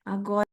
Agora,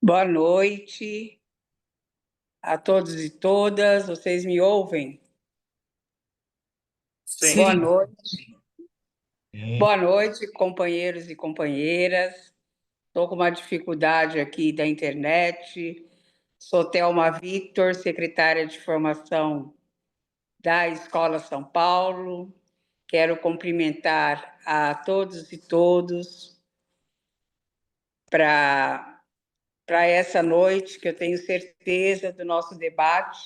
Boa noite a todos e todas. Vocês me ouvem? Sim. Boa noite. Boa noite, companheiros e companheiras. Estou com uma dificuldade aqui da internet. Sou Thelma Victor, secretária de formação da Escola São Paulo. Quero cumprimentar a todos e todos para essa noite, que eu tenho certeza do nosso debate,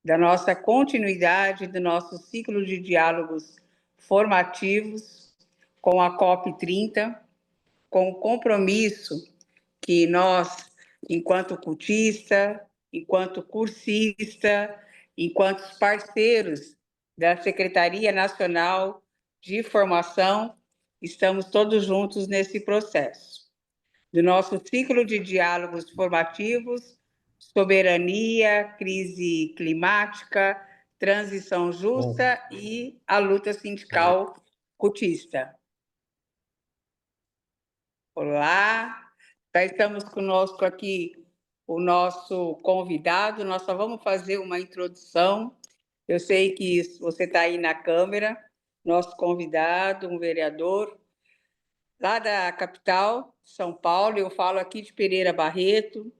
da nossa continuidade, do nosso ciclo de diálogos formativos com a COP30, com o compromisso que nós, enquanto cultista, enquanto cursista, enquanto parceiros da Secretaria Nacional de Formação, estamos todos juntos nesse processo. Do nosso ciclo de diálogos formativos, soberania, crise climática, transição justa e a luta sindical cultista. Olá, já estamos conosco aqui o nosso convidado. Nós só vamos fazer uma introdução. Eu sei que você está aí na câmera, nosso convidado, um vereador lá da capital, São Paulo. Eu falo aqui de Pereira Barreto,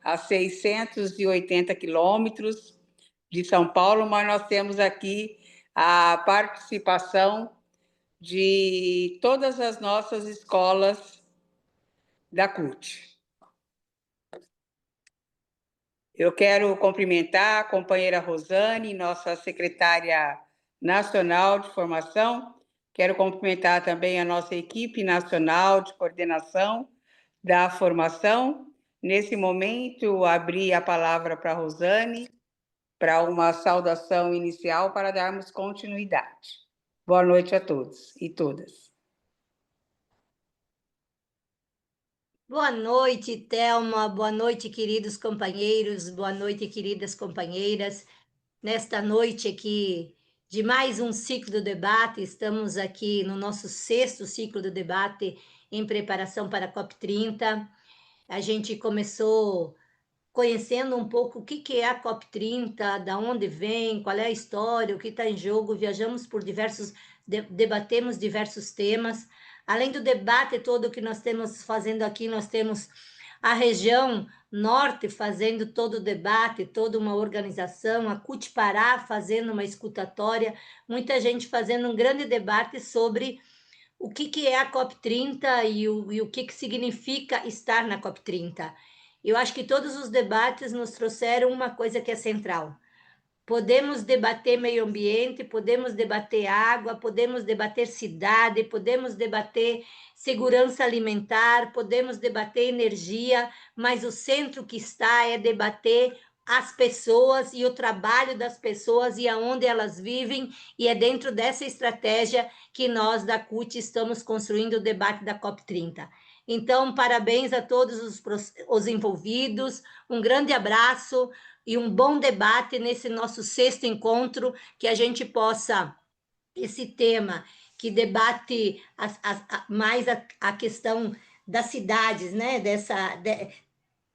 a 680 quilômetros de São Paulo, mas nós temos aqui a participação de todas as nossas escolas da CUT. Eu quero cumprimentar a companheira Rosane, nossa secretária nacional de formação. Quero cumprimentar também a nossa equipe nacional de coordenação da formação. Nesse momento, abri a palavra para a Rosane para uma saudação inicial para darmos continuidade. Boa noite a todos e todas. Boa noite, Thelma. Boa noite, queridos companheiros. Boa noite, queridas companheiras. Nesta noite aqui de mais um ciclo do debate, estamos aqui no nosso 6º ciclo do debate em preparação para a COP30. A gente começou conhecendo um pouco o que é a COP30, da onde vem, qual é a história, o que está em jogo. Viajamos por debatemos diversos temas. Além do debate todo que nós temos fazendo aqui, nós temos a região norte fazendo todo o debate, toda uma organização, a CUT Pará fazendo uma escutatória, muita gente fazendo um grande debate sobre o que é a COP30 e o que significa estar na COP30. Eu acho que todos os debates nos trouxeram uma coisa que é central. Podemos debater meio ambiente, podemos debater água, podemos debater cidade, podemos debater segurança alimentar, podemos debater energia, mas o centro que está é debater as pessoas e o trabalho das pessoas e aonde elas vivem, e é dentro dessa estratégia que nós da CUT estamos construindo o debate da COP30. Então, parabéns a todos os envolvidos, um grande abraço e um bom debate nesse nosso 6º encontro, que a gente possa, esse tema que debate mais a questão das cidades, né?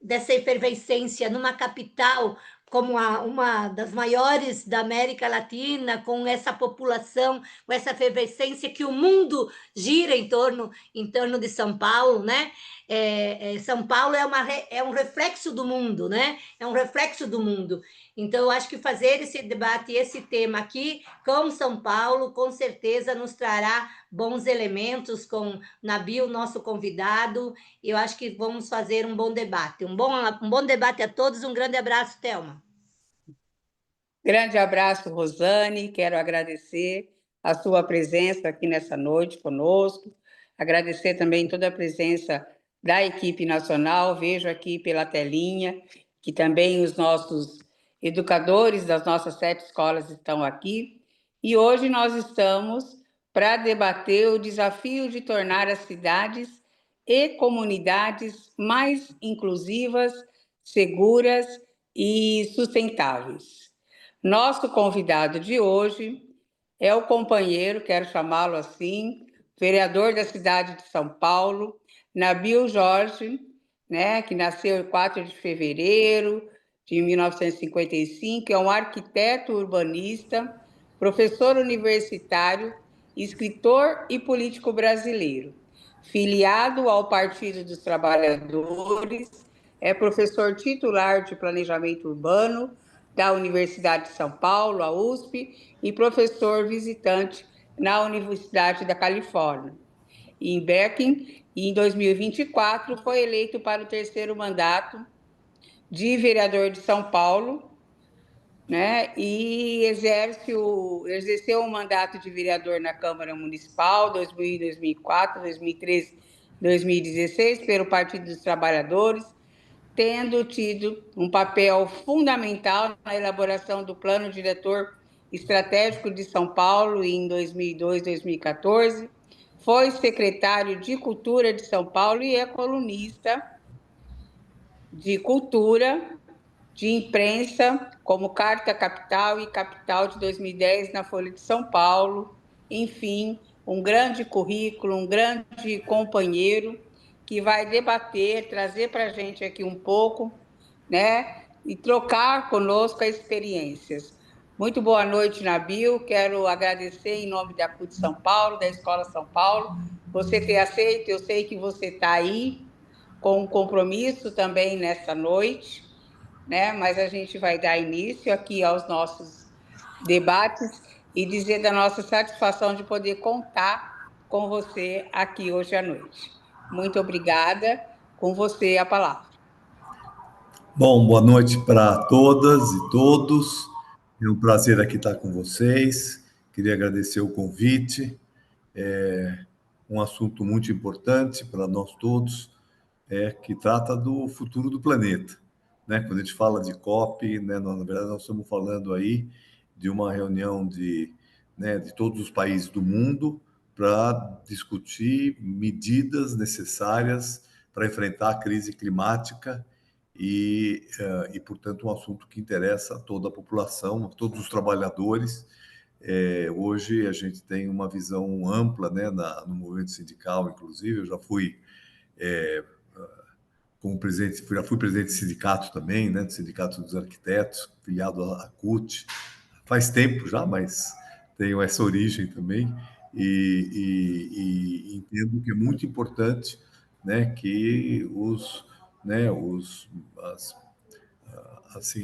Dessa efervescência numa capital como uma das maiores da América Latina, com essa população, com essa efervescência que o mundo gira em torno de São Paulo, né? São Paulo é um reflexo do mundo, né? É um reflexo do mundo. Então, eu acho que fazer esse debate, esse tema aqui com São Paulo, com certeza nos trará bons elementos com Nabil, nosso convidado. Eu acho que vamos fazer um bom debate. Um bom debate a todos. Um grande abraço, Thelma. Grande abraço, Rosane. Quero agradecer a sua presença aqui nessa noite conosco. Agradecer também toda a presença da equipe nacional. Vejo aqui pela telinha que também os nossos educadores das nossas 7 escolas estão aqui. E hoje nós estamos para debater o desafio de tornar as cidades e comunidades mais inclusivas, seguras e sustentáveis. Nosso convidado de hoje é o companheiro, quero chamá-lo assim, vereador da cidade de São Paulo, Nabil Jorge, né, que nasceu em 4 de fevereiro de 1955, é um arquiteto urbanista, professor universitário, escritor e político brasileiro. Filiado ao Partido dos Trabalhadores, é professor titular de Planejamento Urbano da Universidade de São Paulo, a USP, e professor visitante na Universidade da Califórnia, em Berkeley, e em 2024 foi eleito para o 3º mandato de vereador de São Paulo, né? E exerceu o mandato de vereador na Câmara Municipal 2000, 2004, 2013, 2016 pelo Partido dos Trabalhadores, tendo tido um papel fundamental na elaboração do Plano Diretor Estratégico de São Paulo em 2002, 2014, foi secretário de Cultura de São Paulo e é colunista de cultura, de imprensa, como Carta Capital e Capital de 2010 na Folha de São Paulo. Enfim, um grande currículo, um grande companheiro que vai debater, trazer para a gente aqui um pouco, né, e trocar conosco as experiências. Muito boa noite, Nabil. Quero agradecer em nome da CUT São Paulo, da Escola São Paulo, você ter aceito. Eu sei que você está aí com um compromisso também nessa noite, né? Mas a gente vai dar início aqui aos nossos debates e dizer da nossa satisfação de poder contar com você aqui hoje à noite. Muito obrigada. Com você a palavra. Bom, boa noite para todas e todos. É um prazer aqui estar com vocês. Queria agradecer o convite. É um assunto muito importante para nós todos, que trata do futuro do planeta, né? Quando a gente fala de COP, né, na verdade nós estamos falando aí de uma reunião de todos os países do mundo para discutir medidas necessárias para enfrentar a crise climática e, portanto, um assunto que interessa a toda a população, a todos os trabalhadores. Hoje a gente tem uma visão ampla, né, no movimento sindical, inclusive. Eu já fui como presidente, já fui presidente de sindicato também, né, do Sindicato dos Arquitetos, filiado à CUT, faz tempo já, mas tenho essa origem também, e entendo que é muito importante, né, que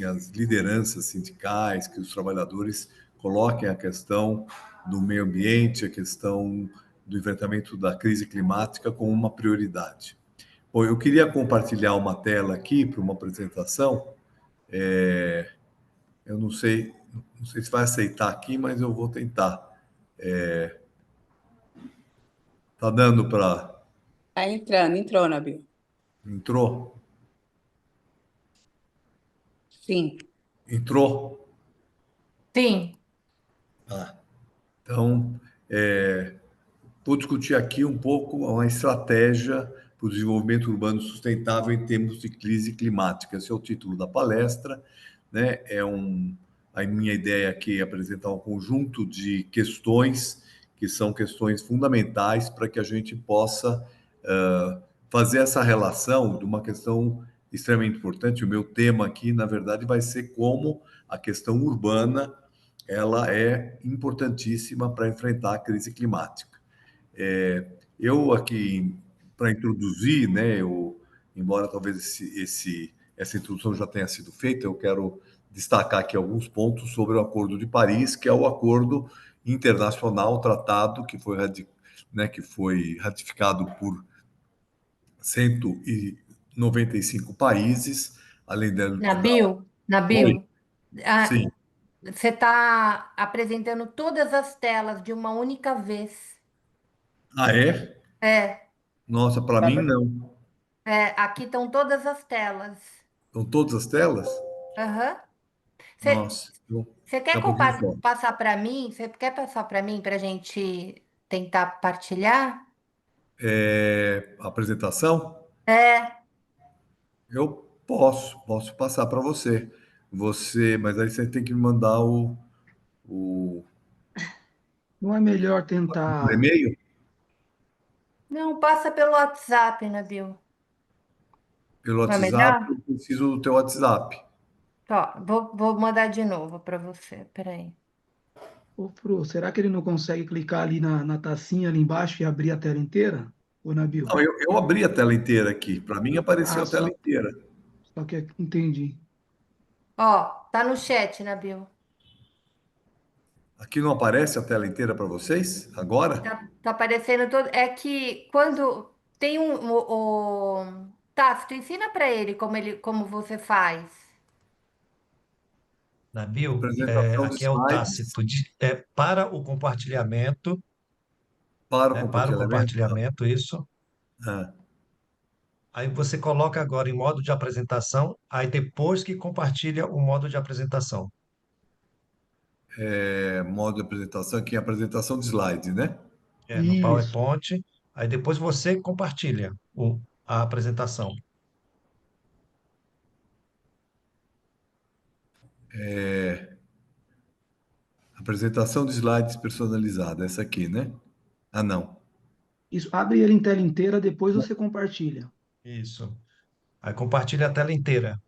as lideranças sindicais, que os trabalhadores coloquem a questão do meio ambiente, a questão do enfrentamento da crise climática como uma prioridade. Bom, eu queria compartilhar uma tela aqui para uma apresentação. Eu não sei se vai aceitar aqui, mas eu vou tentar. Tá dando para... Está entrou, Nabil. Entrou? Sim. Entrou? Sim. Então, vou discutir aqui um pouco uma estratégia para o desenvolvimento urbano sustentável em termos de crise climática. Esse é o título da palestra, né? A minha ideia aqui é apresentar um conjunto de questões que são questões fundamentais para que a gente possa fazer essa relação de uma questão extremamente importante. O meu tema aqui, na verdade, vai ser como a questão urbana ela é importantíssima para enfrentar a crise climática. Eu aqui, para introduzir, né, embora talvez essa introdução já tenha sido feita, eu quero destacar aqui alguns pontos sobre o Acordo de Paris, que é o acordo internacional, tratado que foi ratificado por 195 países, além Nabil, Oi, Nabil, ah, sim. você está apresentando todas as telas de uma única vez. Ah, é? É, Nossa, para mim não. aqui estão todas as telas. Estão todas as telas? Aham. Você Nossa, eu, você tá quer um pouquinho fora. passar para mim? Você quer passar para mim para a gente tentar partilhar? Apresentação? É, Eu posso passar para você. Mas aí você tem que me mandar o Não é melhor por tentar. e-mail? não, passa pelo WhatsApp, Nabil. Pelo Não é WhatsApp, melhor? eu preciso do teu WhatsApp. Tá, vou mandar de novo para você. Peraí. Ô, Fru, será que ele não consegue clicar ali na tacinha ali embaixo e abrir a tela inteira? Ô, Nabil? Não, eu abri a tela inteira aqui. Para mim apareceu Ah, a tela inteira. só que entendi. Ó, tá no chat, Nabil. Aqui não aparece a tela inteira para vocês agora? Tá aparecendo todo. É que quando tem Tá, tu ensina para ele como você faz. Nabil, Apresentação de aqui é o slides Tácito, para o compartilhamento, para o né, para o compartilhamento. compartilhamento, isso. Ah, Aí você coloca agora em modo de apresentação, aí depois que compartilha o modo de apresentação. modo de apresentação, aqui é apresentação de slide, né? No Isso. PowerPoint, aí depois você compartilha a apresentação. Apresentação de slides personalizada, essa aqui, né? Ah, não. Isso. Abre ele em tela inteira, depois você compartilha. Isso. Aí compartilha a tela inteira.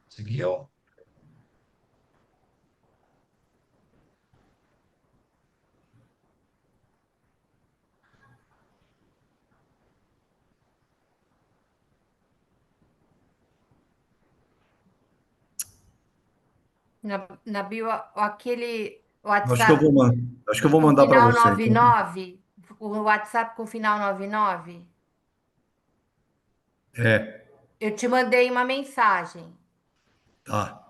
Seguiu? Na aquele Acho que eu WhatsApp vou, acho que eu vou com mandar para final você. noventa e Então, nove, o WhatsApp com final 99. é, Eu te mandei uma mensagem. tá.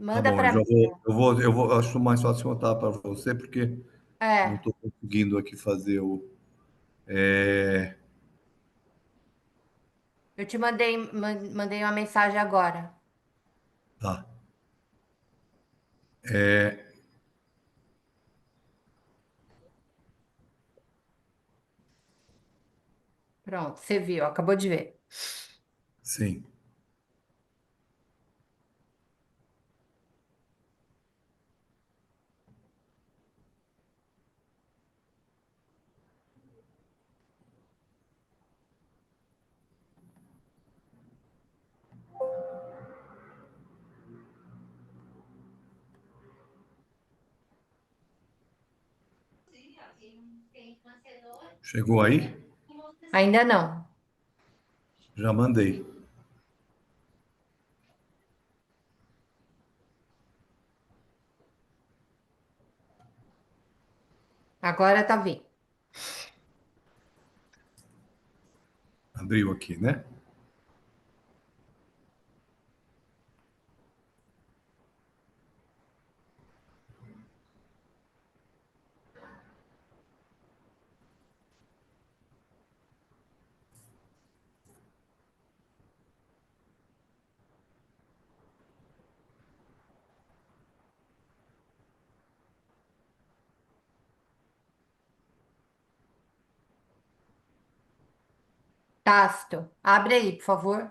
Tá Manda bom, eu para já mim. acho mais fácil contar para você, porque não É, estou conseguindo aqui fazer é, eu te mandei uma mensagem agora. tá. É, Pronto, você viu, acabou de ver. sim. Chegou aí? Ainda não. Já mandei. Agora tá vindo. Abriu aqui, né? Tácito, abre aí, por favor.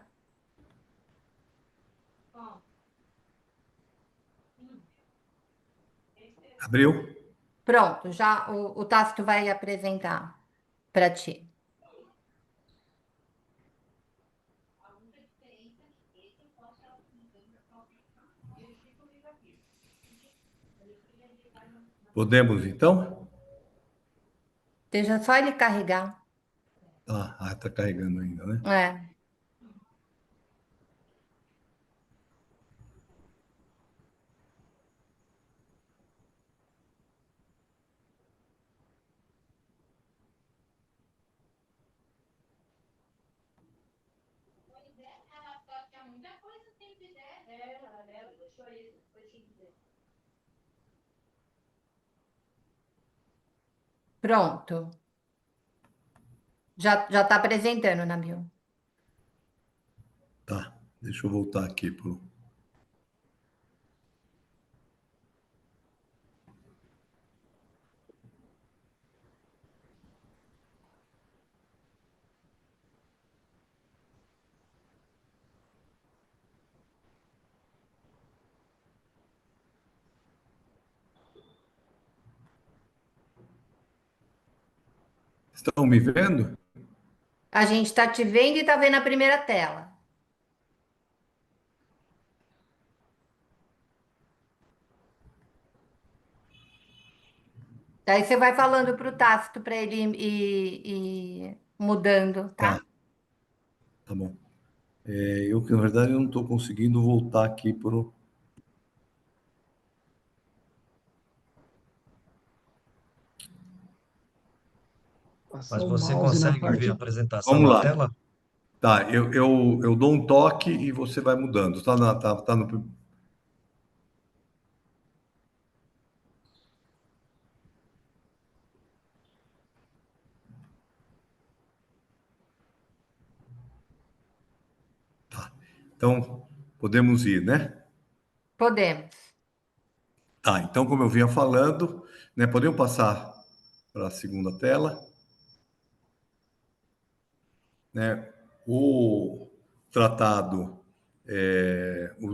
Abriu? Pronto, já o Tácito vai apresentar para ti. Podemos, então? Deixa só ele carregar. Tá carregando ainda, né? É. Pronto. Já está apresentando, Nabil. Tá, deixa eu voltar aqui pro... Estão me vendo? A gente está te vendo e está vendo a primeira tela. Daí você vai falando para o Tácito para ele ir mudando, Tá, tá? tá bom. Eu que, na verdade, eu não estou conseguindo voltar aqui pro... Passar Mas o você mouse na consegue ver a parte. apresentação Vamos na lá. tela? Tá, eu dou um toque e você vai mudando. Tá no... Tá. Então, podemos ir, né? Podemos. Tá, então, como eu vinha falando, né, podemos passar para a segunda tela, né? O tratado, é, deixa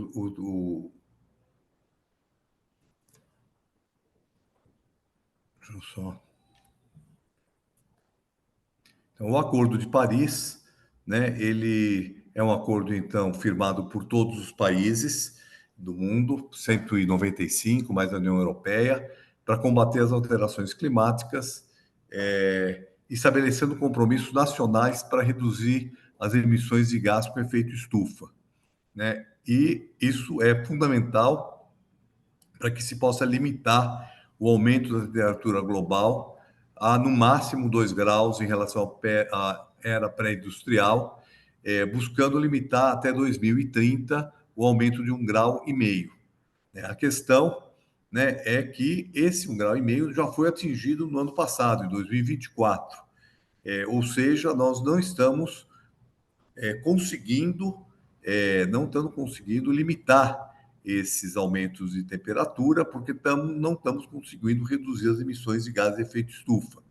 eu só. Então, o Acordo de Paris, né, ele é um acordo, então, firmado por todos os países do mundo, 195, mais a União Europeia, para combater as alterações climáticas, estabelecendo compromissos nacionais para reduzir as emissões de gás com efeito estufa, né? E isso é fundamental para que se possa limitar o aumento da temperatura global a, no máximo, 2 graus em relação à era pré-industrial, buscando limitar até 2030 o aumento de 1,5 graus. A questão, né, é que esse 1,5 graus já foi atingido no ano passado, em 2024. Ou seja, nós não estamos conseguindo, não estamos conseguindo limitar esses aumentos de temperatura, porque não estamos conseguindo reduzir as emissões de gases de efeito estufa.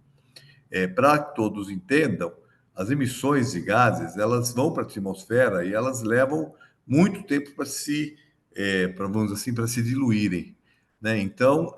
Para que todos entendam, as emissões de gases, elas vão para a atmosfera e elas levam muito tempo para vamos dizer assim, para se diluírem, né? Então,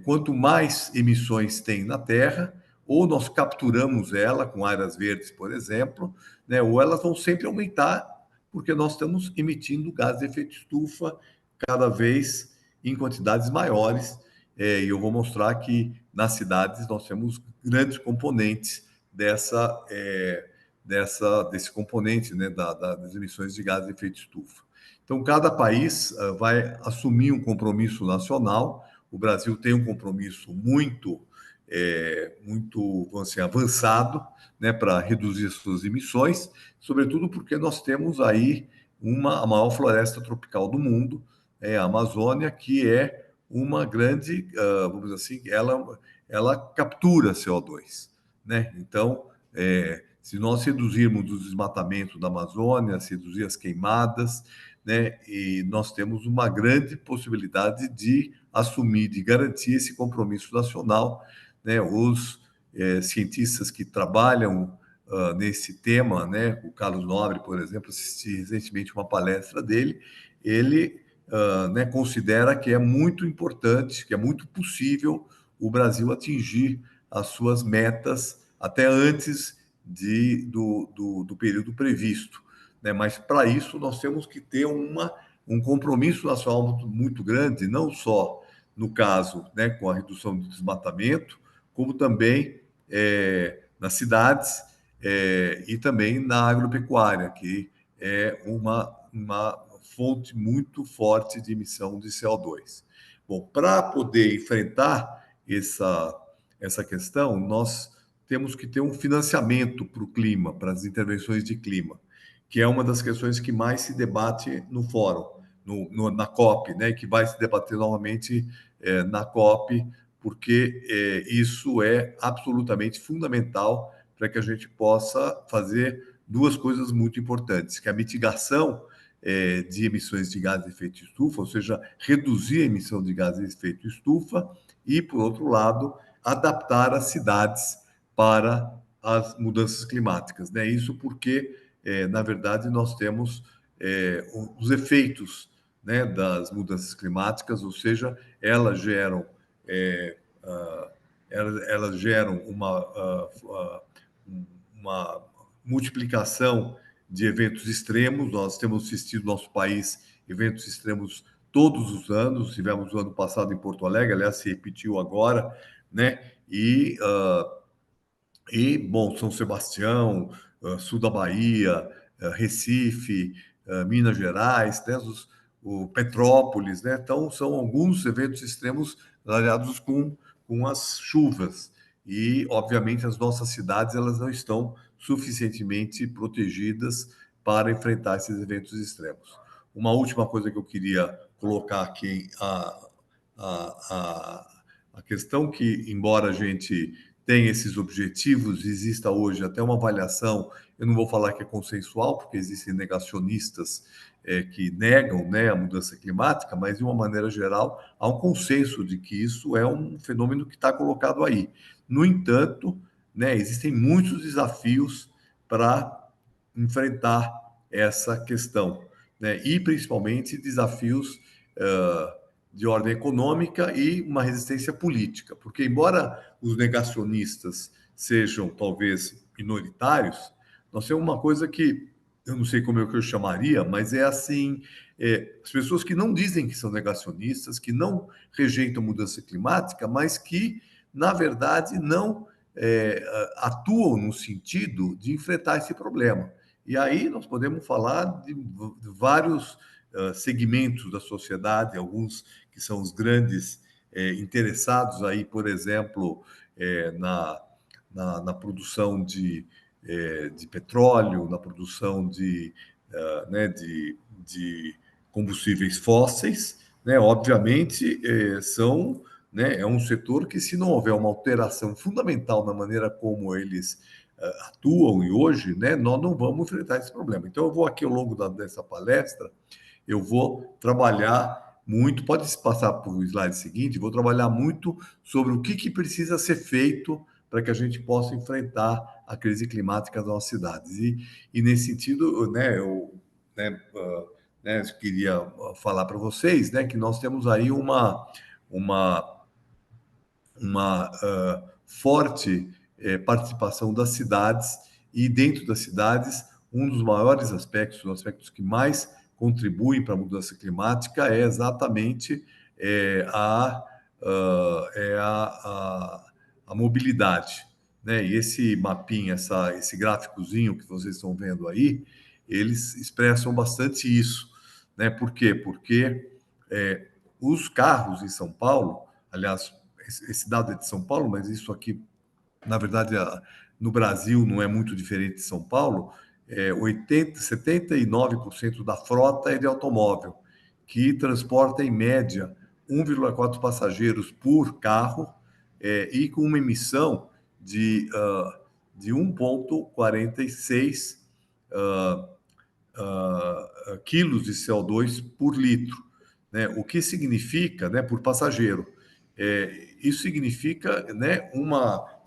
quanto mais emissões tem na Terra, ou nós capturamos ela com áreas verdes, por exemplo, né? Ou elas vão sempre aumentar, porque nós estamos emitindo gases de efeito estufa cada vez em quantidades maiores. E eu vou mostrar que nas cidades nós temos grandes componentes desse componente, né, das emissões de gases de efeito estufa. Então, cada país vai assumir um compromisso nacional. O Brasil tem um compromisso muito, vamos dizer, avançado, né, para reduzir suas emissões, sobretudo porque nós temos aí a maior floresta tropical do mundo, a Amazônia, que é uma grande, vamos dizer assim, ela captura CO2, né? Então, se nós reduzirmos o desmatamento da Amazônia, se reduzir as queimadas, né, e nós temos uma grande possibilidade de assumir, de garantir esse compromisso nacional, né? Os cientistas que trabalham nesse tema, né? O Carlos Nobre, por exemplo, assisti recentemente uma palestra dele, ele né, considera que é muito importante, que é muito possível o Brasil atingir as suas metas até antes do período previsto, né? Mas para isso nós temos que ter um compromisso nacional muito grande, não só no caso, né, com a redução do desmatamento, como também nas cidades e também na agropecuária, que é uma fonte muito forte de emissão de CO2. Bom, para poder enfrentar essa questão, nós temos que ter um financiamento para o clima, para as intervenções de clima, que é uma das questões que mais se debate no fórum, na COP, né, que vai se debater novamente na COP, porque isso é absolutamente fundamental para que a gente possa fazer duas coisas muito importantes, que é a mitigação de emissões de gases de efeito estufa, ou seja, reduzir a emissão de gases de efeito estufa, e, por outro lado, adaptar as cidades para as mudanças climáticas, né? Isso porque, na verdade, nós temos os efeitos, né, das mudanças climáticas, ou seja, elas geram elas geram uma multiplicação de eventos extremos. Nós temos assistido no nosso país eventos extremos todos os anos. Tivemos o ano passado em Porto Alegre, aliás, se repetiu agora, né? Bom, São Sebastião, sul da Bahia, Recife, Minas Gerais, né? O Petrópolis, né? Então, são alguns eventos extremos aliados com as chuvas. E, obviamente, as nossas cidades elas não estão suficientemente protegidas para enfrentar esses eventos extremos. Uma última coisa que eu queria colocar aqui, a questão que, embora a gente tenha esses objetivos, exista hoje até uma avaliação, eu não vou falar que é consensual, porque existem negacionistas que negam, né, a mudança climática, mas, de uma maneira geral, há um consenso de que isso é um fenômeno que está colocado aí. No entanto, né, existem muitos desafios para enfrentar essa questão, né, e, principalmente, desafios de ordem econômica e uma resistência política, porque, embora os negacionistas sejam talvez minoritários, nós temos uma coisa que eu não sei como é que eu chamaria, mas é assim, as pessoas que não dizem que são negacionistas, que não rejeitam mudança climática, mas que, na verdade, não atuam no sentido de enfrentar esse problema. E aí nós podemos falar de vários segmentos da sociedade, alguns que são os grandes interessados aí, por exemplo, na produção de petróleo, na produção né, de combustíveis fósseis, né? Obviamente, é um setor que, se não houver uma alteração fundamental na maneira como eles atuam, e hoje, né, nós não vamos enfrentar esse problema. Então, eu vou aqui, ao longo dessa palestra, eu vou trabalhar muito, pode se passar para o slide seguinte, vou trabalhar muito sobre o que precisa ser feito para que a gente possa enfrentar a crise climática das nossas cidades. E nesse sentido, né, eu queria falar para vocês, né, que nós temos aí uma forte participação das cidades, e dentro das cidades, um dos maiores aspectos, os aspectos que mais contribuem para a mudança climática é exatamente a mobilidade, né? E esse mapinha, esse gráficozinho que vocês estão vendo aí, eles expressam bastante isso, né? Por quê? Porque os carros em São Paulo, aliás, esse dado é de São Paulo, mas isso aqui, na verdade, no Brasil não é muito diferente de São Paulo. 79% da frota é de automóvel, que transporta, em média, 1,4 passageiros por carro, e com uma emissão de 1,46 quilos de CO2 por litro, né? O que significa, né, por passageiro? Isso significa, né,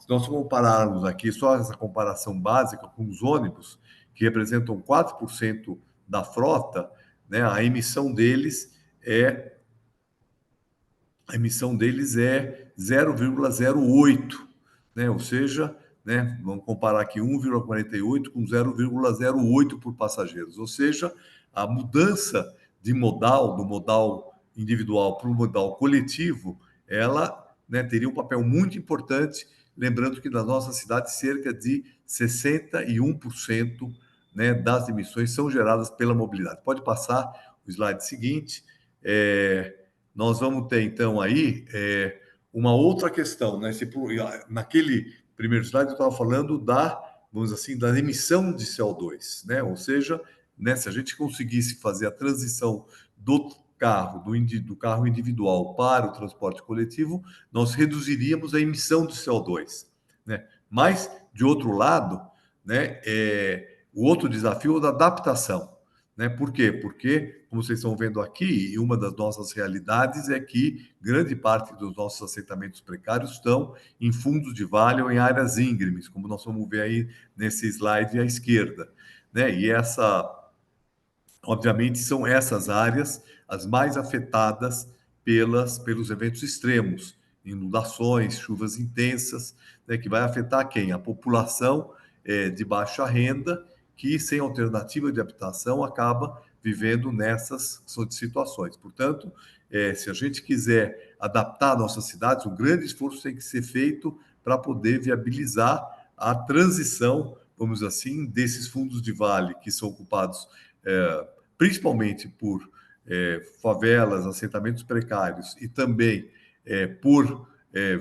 se nós compararmos aqui só essa comparação básica com os ônibus, que representam 4% da frota, né, a emissão deles é 0,08, né? Ou seja, né, vamos comparar aqui 1,48 com 0,08 por passageiros. Ou seja, a mudança de modal, do modal individual para o modal coletivo, ela, né, teria um papel muito importante, lembrando que na nossa cidade cerca de 61%, né, das emissões são geradas pela mobilidade. Pode passar o slide seguinte. Nós vamos ter, então, aí uma outra questão, né? Naquele primeiro slide, eu estava falando vamos dizer assim, da emissão de CO2, né? Ou seja, né, se a gente conseguisse fazer a transição do carro individual para o transporte coletivo, nós reduziríamos a emissão de CO2, né? Mas, de outro lado, né, o outro desafio é o da adaptação, né? Por quê? Porque, como vocês estão vendo aqui, uma das nossas realidades é que grande parte dos nossos assentamentos precários estão em fundos de vale ou em áreas íngremes, como nós vamos ver aí nesse slide à esquerda, né? E obviamente, são essas áreas as mais afetadas pelos eventos extremos, inundações, chuvas intensas, né, que vai afetar quem? A população de baixa renda, que sem alternativa de habitação acaba vivendo nessas situações. Portanto, se a gente quiser adaptar nossas cidades, um grande esforço tem que ser feito para poder viabilizar a transição, vamos dizer assim, desses fundos de vale que são ocupados principalmente por favelas, assentamentos precários e também por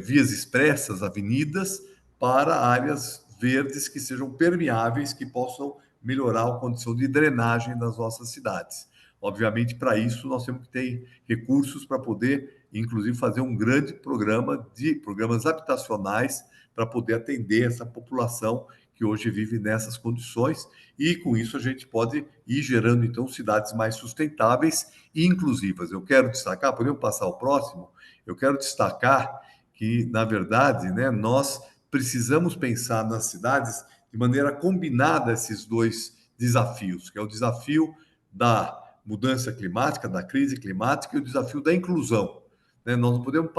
vias expressas, avenidas, para áreas verdes que sejam permeáveis, que possam melhorar a condição de drenagem das nossas cidades. Obviamente, para isso, nós temos que ter recursos para poder, inclusive, fazer um grande programas habitacionais para poder atender essa população que hoje vive nessas condições, e com isso a gente pode ir gerando, então, cidades mais sustentáveis e inclusivas. Eu quero destacar, podemos passar ao próximo? Eu quero destacar que, na verdade, né, nós precisamos pensar nas cidades de maneira combinada esses dois desafios, que é o desafio da mudança climática, da crise climática, e o desafio da inclusão. Né? Nós não podemos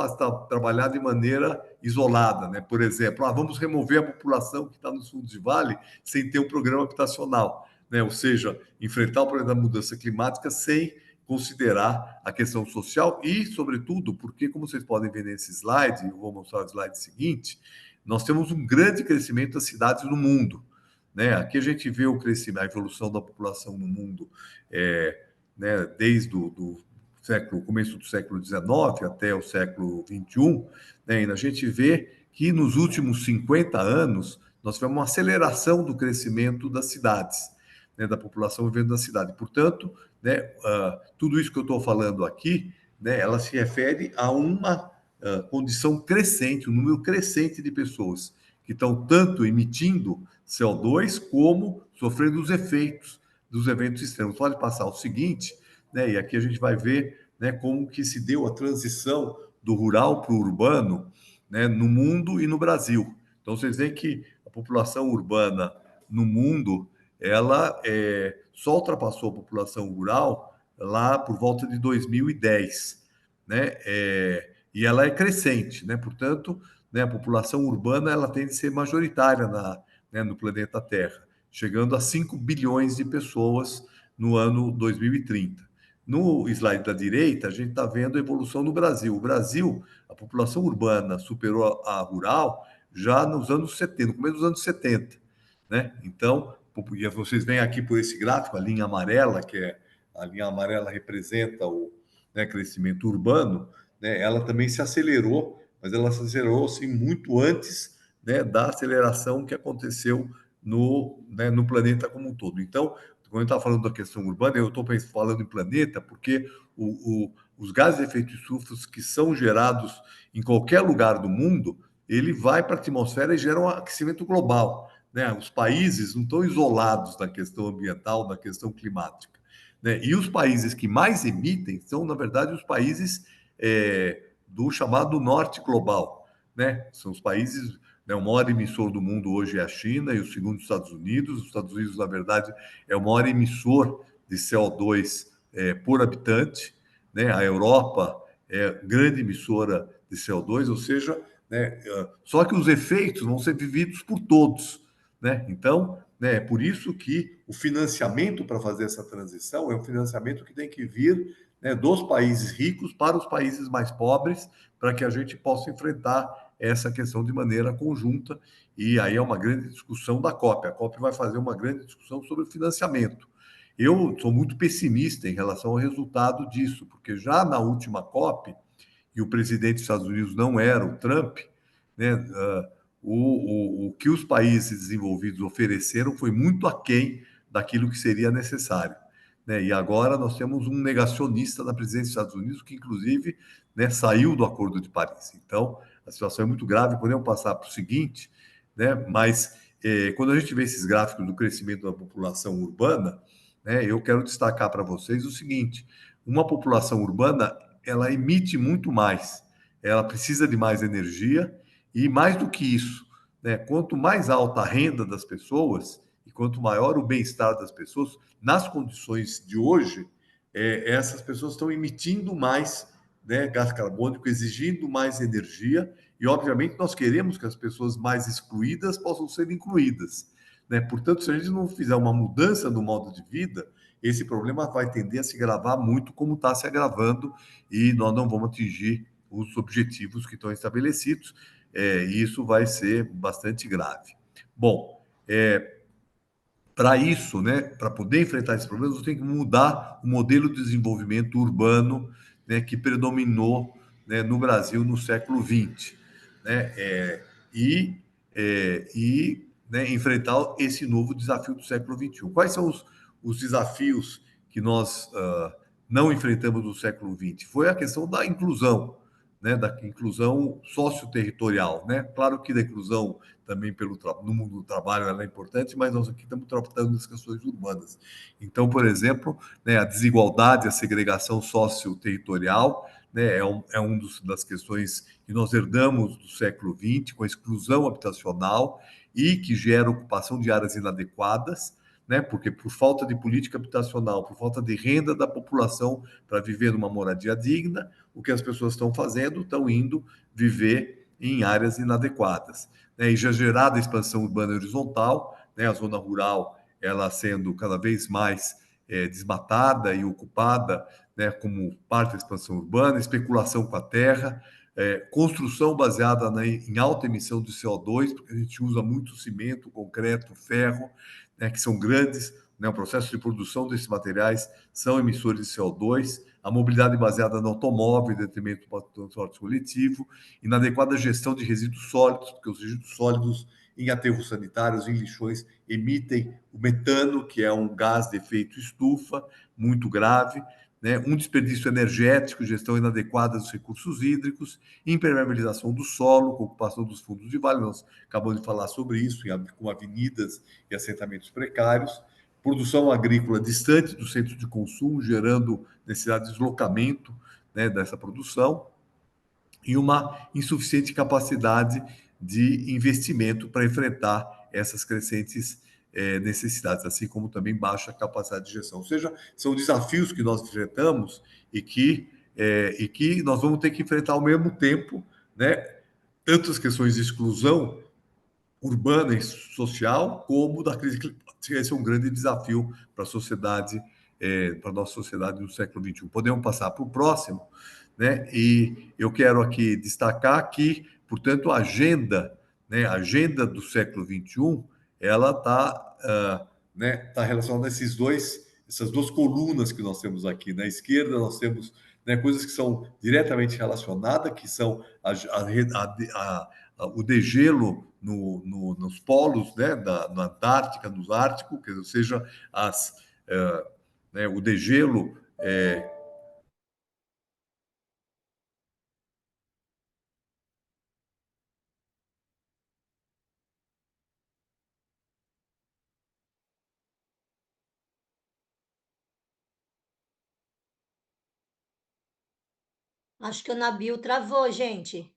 trabalhar de maneira isolada, né? Por exemplo, vamos remover a população que está nos fundos de vale sem ter um programa habitacional, né? Ou seja, enfrentar o problema da mudança climática sem considerar a questão social e, sobretudo, porque, como vocês podem ver nesse slide, eu vou mostrar o slide seguinte, nós temos um grande crescimento das cidades no mundo, né? Aqui a gente vê o crescimento, a evolução da população no mundo, né, desde o começo do século XIX até o século XXI, né, e a gente vê que nos últimos 50 anos nós tivemos uma aceleração do crescimento das cidades, né, da população vivendo na cidade. Portanto, né, tudo isso que eu estou falando aqui, né, ela se refere a uma condição crescente, um número crescente de pessoas que estão tanto emitindo CO2 como sofrendo os efeitos dos eventos extremos. Pode passar o seguinte, né, e aqui a gente vai ver, né, como que se deu a transição do rural para o urbano, né, no mundo e no Brasil. Então, vocês veem que a população urbana no mundo, ela só ultrapassou a população rural lá por volta de 2010, né? E ela é crescente, né? Portanto, né, a população urbana ela tende a ser majoritária no planeta Terra, chegando a 5 bilhões de pessoas no ano 2030. No slide da direita, a gente está vendo a evolução no Brasil. O Brasil, a população urbana superou a rural já nos anos 70, no começo dos anos 70, né? Então, vocês veem aqui por esse gráfico, a linha amarela, a linha amarela representa o, né, crescimento urbano, né? Ela também se acelerou, mas ela se acelerou assim, muito antes, né, da aceleração que aconteceu no planeta como um todo. Então, quando eu estava falando da questão urbana, eu estou falando em planeta porque os gases de efeito estufa que são gerados em qualquer lugar do mundo, ele vai para a atmosfera e gera um aquecimento global, né? Os países não estão isolados da questão ambiental, da questão climática, né? E os países que mais emitem são, na verdade, os países do chamado norte global, né? São os países né? O maior emissor do mundo hoje é a China e o segundo os Estados Unidos. Os Estados Unidos, na verdade, é o maior emissor de CO2 por habitante, né? A Europa é grande emissora de CO2, ou seja, né? Só que os efeitos vão ser vividos por todos, né? Então, né, é por isso que o financiamento para fazer essa transição é um financiamento que tem que vir, né, dos países ricos para os países mais pobres, para que a gente possa enfrentar essa questão de maneira conjunta. E aí é uma grande discussão da COP. A COP vai fazer uma grande discussão sobre financiamento. Eu sou muito pessimista em relação ao resultado disso, porque já na última COP, e o presidente dos Estados Unidos não era o Trump, né? O que os países desenvolvidos ofereceram foi muito aquém daquilo que seria necessário, né? E agora nós temos um negacionista na presidência dos Estados Unidos que, inclusive, né, saiu do Acordo de Paris. Então, a situação é muito grave. Podemos passar para o seguinte, né? Mas quando a gente vê esses gráficos do crescimento da população urbana, né, eu quero destacar para vocês o seguinte: uma população urbana ela emite muito mais, ela precisa de mais energia e mais do que isso, né? Quanto mais alta a renda das pessoas e quanto maior o bem-estar das pessoas, nas condições de hoje, essas pessoas estão emitindo mais, né, gás carbônico, exigindo mais energia e, obviamente, nós queremos que as pessoas mais excluídas possam ser incluídas, né? Portanto, se a gente não fizer uma mudança no modo de vida, esse problema vai tender a se agravar muito como está se agravando e nós não vamos atingir os objetivos que estão estabelecidos, e isso vai ser bastante grave. Bom, para isso, né, para poder enfrentar esses problemas, você tem que mudar o modelo de desenvolvimento urbano, né, que predominou, né, no Brasil no século XX, né, e, né, enfrentar esse novo desafio do século XXI. Quais são os desafios que nós não enfrentamos no século XX? Foi a questão da inclusão, né, da inclusão socioterritorial, né? Claro que da inclusão também no mundo do trabalho ela é importante, mas nós aqui estamos tratando das questões urbanas. Então, por exemplo, né, a desigualdade, a segregação socioterritorial, né, das questões que nós herdamos do século XX, com a exclusão habitacional e que gera ocupação de áreas inadequadas, né, porque por falta de política habitacional, por falta de renda da população para viver numa moradia digna, o que as pessoas estão fazendo? Estão indo viver em áreas inadequadas, né? E já gerada a expansão urbana horizontal, né? A zona rural ela sendo cada vez mais desmatada e ocupada, né? Como parte da expansão urbana, especulação com a terra, construção baseada em alta emissão de CO2, porque a gente usa muito cimento, concreto, ferro, né? Que são grandes, né? O processo de produção desses materiais são emissores de CO2, a mobilidade baseada no automóvel, em detrimento do transporte coletivo, inadequada gestão de resíduos sólidos, porque os resíduos sólidos em aterros sanitários, em lixões, emitem o metano, que é um gás de efeito estufa, muito grave, né? Um desperdício energético, gestão inadequada dos recursos hídricos, impermeabilização do solo, ocupação dos fundos de vale, nós acabamos de falar sobre isso, com avenidas e assentamentos precários, produção agrícola distante do centro de consumo, gerando necessidade de deslocamento, né, dessa produção, e uma insuficiente capacidade de investimento para enfrentar essas crescentes necessidades, assim como também baixa capacidade de gestão. Ou seja, são desafios que nós enfrentamos e que nós vamos ter que enfrentar ao mesmo tempo, né, tanto as questões de exclusão urbana e social, como da crise climática. Esse é um grande desafio para a sociedade, para a nossa sociedade no século XXI. Podemos passar para o próximo, né? E eu quero aqui destacar que, portanto, a agenda do século XXI, ela está, né, tá relacionada a essas duas colunas que nós temos aqui. Na esquerda, nós temos, né, coisas que são diretamente relacionadas, que são o degelo nos polos, né, na Antártica, no Ártico, que ou seja, né, o degelo. Acho que o Nabil travou, gente.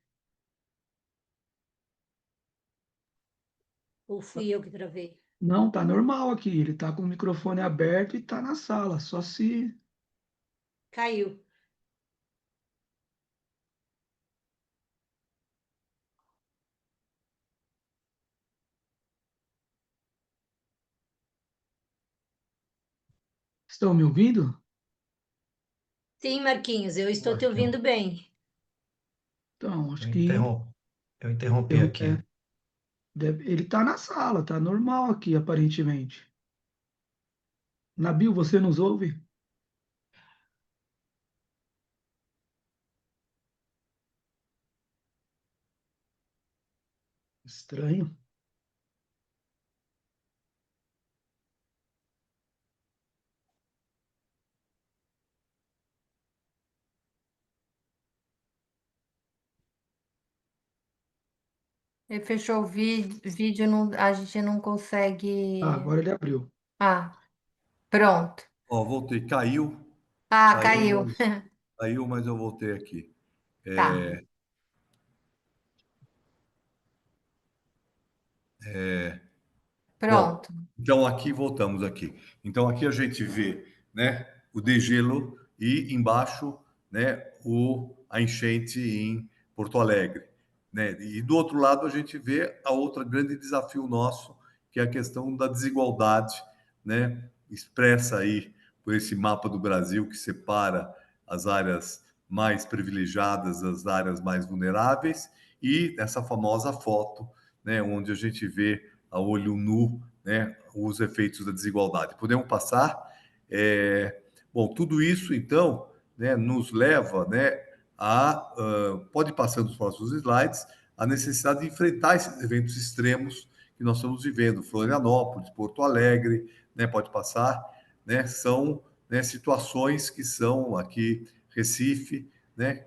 Ou fui eu que travei? Não, tá normal aqui. Ele tá com o microfone aberto e tá na sala. Só se. Caiu. Estão me ouvindo? Sim, Marquinhos, eu Eu estou te acho que ouvindo bem. Então, eu acho que interrom- eu interrompi aqui. ele tá na sala, tá normal aqui, aparentemente. Nabil, você nos ouve? Estranho. Ele fechou o vídeo, não, a gente não Ah, consegue. agora ele abriu. Ah, pronto. Ó, voltei. Caiu, Ah, caiu, caiu. mas eu voltei aqui. Tá, Bom, pronto. então aqui voltamos aqui. Então aqui a gente vê, né, o degelo e embaixo, né, a enchente em Porto Alegre, né? E do outro lado a gente vê a outra grande desafio nosso, que é a questão da desigualdade, né, expressa aí por esse mapa do Brasil que separa as áreas mais privilegiadas das áreas mais vulneráveis e essa famosa foto, né, onde a gente vê a olho nu, né, os efeitos da desigualdade. Podemos passar? Bom, tudo isso, então, né, nos leva, né, pode passar nos próximos slides, a necessidade de enfrentar esses eventos extremos que nós estamos vivendo, Florianópolis, Porto Alegre, né, pode passar, né, são, né, situações que são aqui, Recife, né,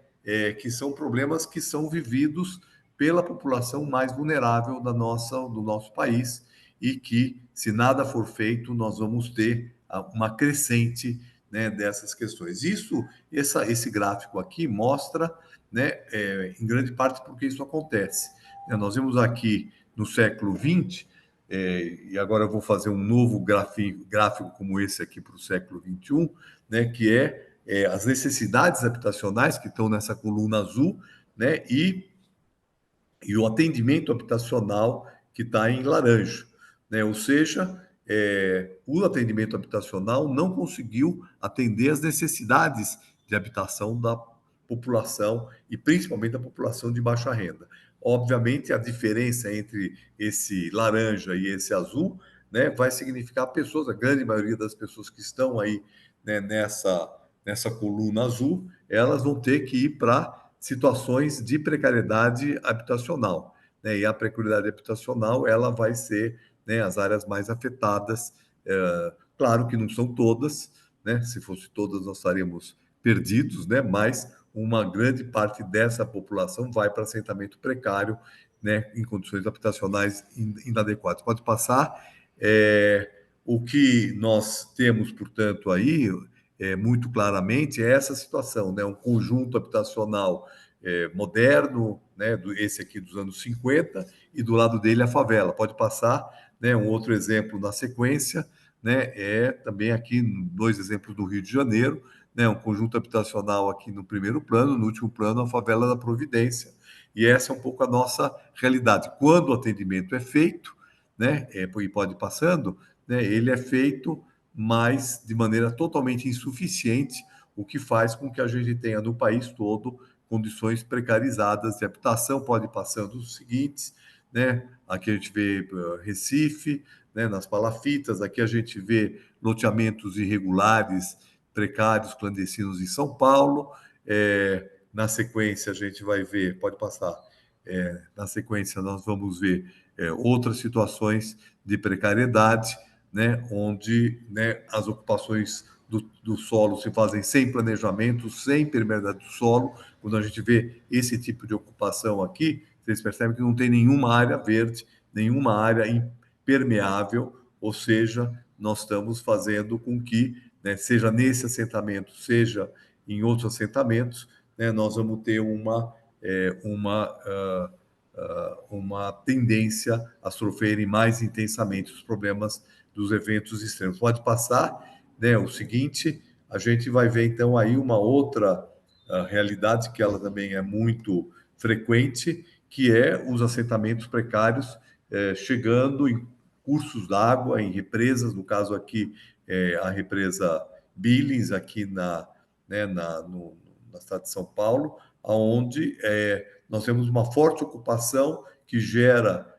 que são problemas que são vividos pela população mais vulnerável do nosso país e que, se nada for feito, nós vamos ter uma crescente, né, dessas questões. Esse gráfico aqui mostra, né, em grande parte porque isso acontece. Nós vemos aqui no século XX, e agora eu vou fazer um novo gráfico como esse aqui para o século XXI, né, que as necessidades habitacionais que estão nessa coluna azul, né, e o atendimento habitacional que está em laranja, né? Ou seja, o atendimento habitacional não conseguiu atender as necessidades de habitação da população e principalmente da população de baixa renda. Obviamente, a diferença entre esse laranja e esse azul, né, vai significar pessoas, a grande maioria das pessoas que estão aí, né, nessa coluna azul, elas vão ter que ir para situações de precariedade habitacional, né? E a precariedade habitacional, ela vai ser, né, as áreas mais afetadas. Claro que não são todas, né? Se fosse todas, nós estaríamos perdidos, né? Mas uma grande parte dessa população vai para assentamento precário, né? Em condições habitacionais inadequadas. Pode passar. O que nós temos, portanto, aí, muito claramente, é essa situação, né? Um conjunto habitacional moderno, né? Esse aqui dos anos 50, e do lado dele a favela. Pode passar, né? Um outro exemplo na sequência, né? Também aqui dois exemplos do Rio de Janeiro, né? Um conjunto habitacional aqui no primeiro plano, no último plano a favela da Providência. E essa é um pouco a nossa realidade. Quando o atendimento é feito, né? E pode ir passando, né? Ele é feito, mas de maneira totalmente insuficiente, o que faz com que a gente tenha no país todo condições precarizadas de habitação. Pode ir passando os seguintes, né? Aqui a gente vê Recife, né, nas palafitas, aqui a gente vê loteamentos irregulares, precários, clandestinos em São Paulo. Na sequência, a gente vai ver, pode passar, na sequência, nós vamos ver outras situações de precariedade, né, onde, né, as ocupações do solo se fazem sem planejamento, sem permeabilidade do solo. Quando a gente vê esse tipo de ocupação aqui, vocês percebem que não tem nenhuma área verde, nenhuma área impermeável, ou seja, nós estamos fazendo com que, né, seja nesse assentamento, seja em outros assentamentos, né, nós vamos ter uma uma tendência a sofrerem mais intensamente os problemas dos eventos extremos. Pode passar, né? O seguinte, a gente vai ver então aí uma outra realidade que ela também é muito frequente, que é os assentamentos precários chegando em cursos d'água, em represas, no caso aqui a represa Billings, aqui né, na cidade de São Paulo, onde nós temos uma forte ocupação que gera,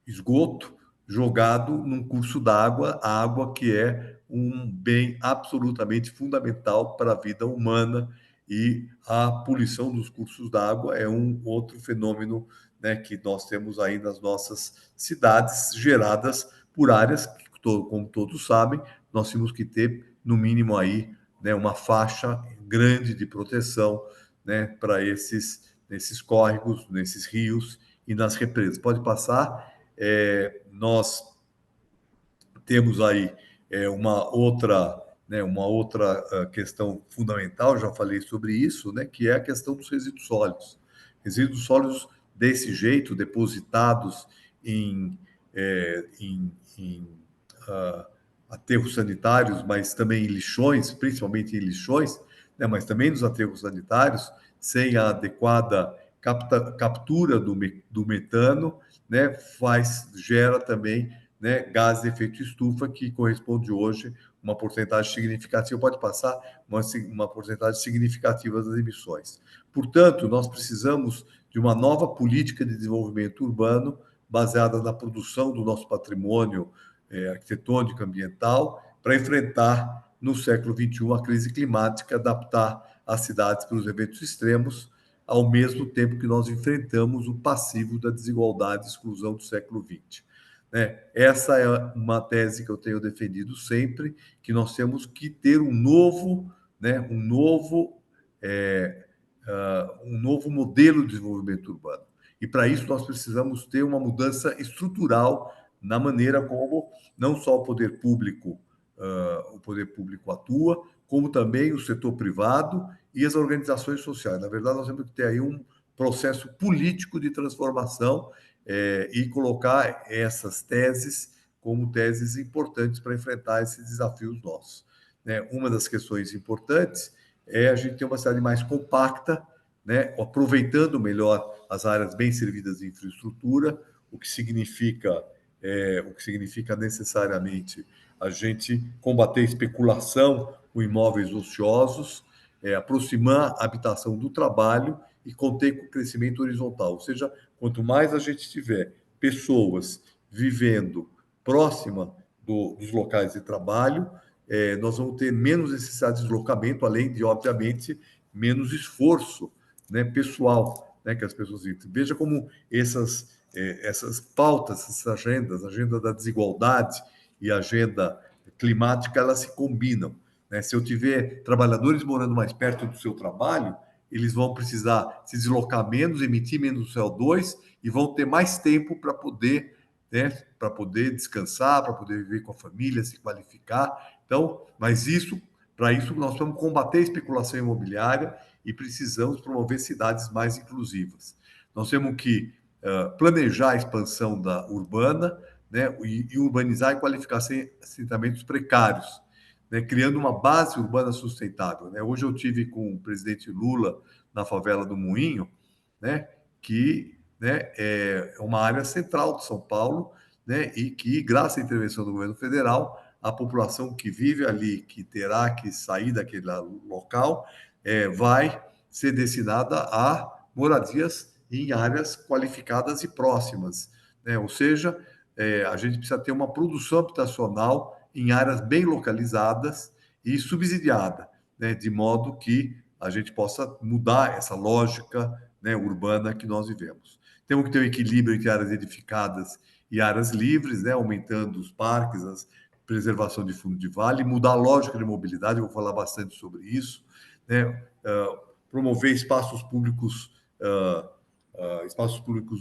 esgoto jogado num curso d'água, a água que é um bem absolutamente fundamental para a vida humana, e a poluição dos cursos d'água é um outro fenômeno, né, que nós temos aí nas nossas cidades, geradas por áreas que, como todos sabem, nós temos que ter, no mínimo, aí, né, uma faixa grande de proteção, né, para nesses córregos, nesses rios e nas represas. Pode passar. Nós temos aí uma outra questão fundamental, já falei sobre isso, né, que é a questão dos resíduos sólidos. Resíduos sólidos desse jeito, depositados em aterros sanitários, mas também em lixões, principalmente em lixões, né, mas também nos aterros sanitários, sem a adequada captura do metano, né, gera também, né, gás de efeito estufa, que corresponde hoje uma porcentagem significativa, pode passar uma porcentagem significativa das emissões. Portanto, nós precisamos de uma nova política de desenvolvimento urbano baseada na produção do nosso patrimônio arquitetônico, ambiental, para enfrentar, no século XXI, a crise climática, adaptar as cidades para os eventos extremos, ao mesmo tempo que nós enfrentamos o passivo da desigualdade e exclusão do século XX. Essa é uma tese que eu tenho defendido sempre, que nós temos que ter um novo modelo de desenvolvimento urbano. E, para isso, nós precisamos ter uma mudança estrutural na maneira como não só o poder público atua, como também o setor privado e as organizações sociais. Na verdade, nós temos que ter aí um processo político de transformação e colocar essas teses como teses importantes para enfrentar esses desafios nossos. Uma das questões importantes é a gente ter uma cidade mais compacta, né, aproveitando melhor as áreas bem servidas de infraestrutura, o que significa necessariamente a gente combater a especulação com imóveis ociosos, aproximar a habitação do trabalho e conter com o crescimento horizontal. Ou seja, quanto mais a gente tiver pessoas vivendo próxima dos locais de trabalho, nós vamos ter menos necessidade de deslocamento, além de, obviamente, menos esforço, né, pessoal, né, que as pessoas vivem. Veja como essas pautas, essas agendas, a agenda da desigualdade e a agenda climática, elas se combinam, né? Se eu tiver trabalhadores morando mais perto do seu trabalho, eles vão precisar se deslocar menos, emitir menos CO2 e vão ter mais tempo para poder, né, para poder descansar, para poder viver com a família, se qualificar. Então, mas para isso, nós vamos combater a especulação imobiliária e precisamos promover cidades mais inclusivas. Nós temos que planejar a expansão urbana, né, e urbanizar e qualificar assentamentos precários, né, criando uma base urbana sustentável. Né? Hoje eu tive com o presidente Lula na favela do Moinho, né, que, né, é uma área central de São Paulo, né, e que, graças à intervenção do governo federal, a população que vive ali, que terá que sair daquele local, vai ser destinada a moradias em áreas qualificadas e próximas, né? Ou seja, a gente precisa ter uma produção habitacional em áreas bem localizadas e subsidiada, né? De modo que a gente possa mudar essa lógica, né, urbana que nós vivemos. Temos que ter um equilíbrio entre áreas edificadas e áreas livres, né, aumentando os parques, a preservação de fundo de vale, mudar a lógica de mobilidade, eu vou falar bastante sobre isso, né, promover espaços públicos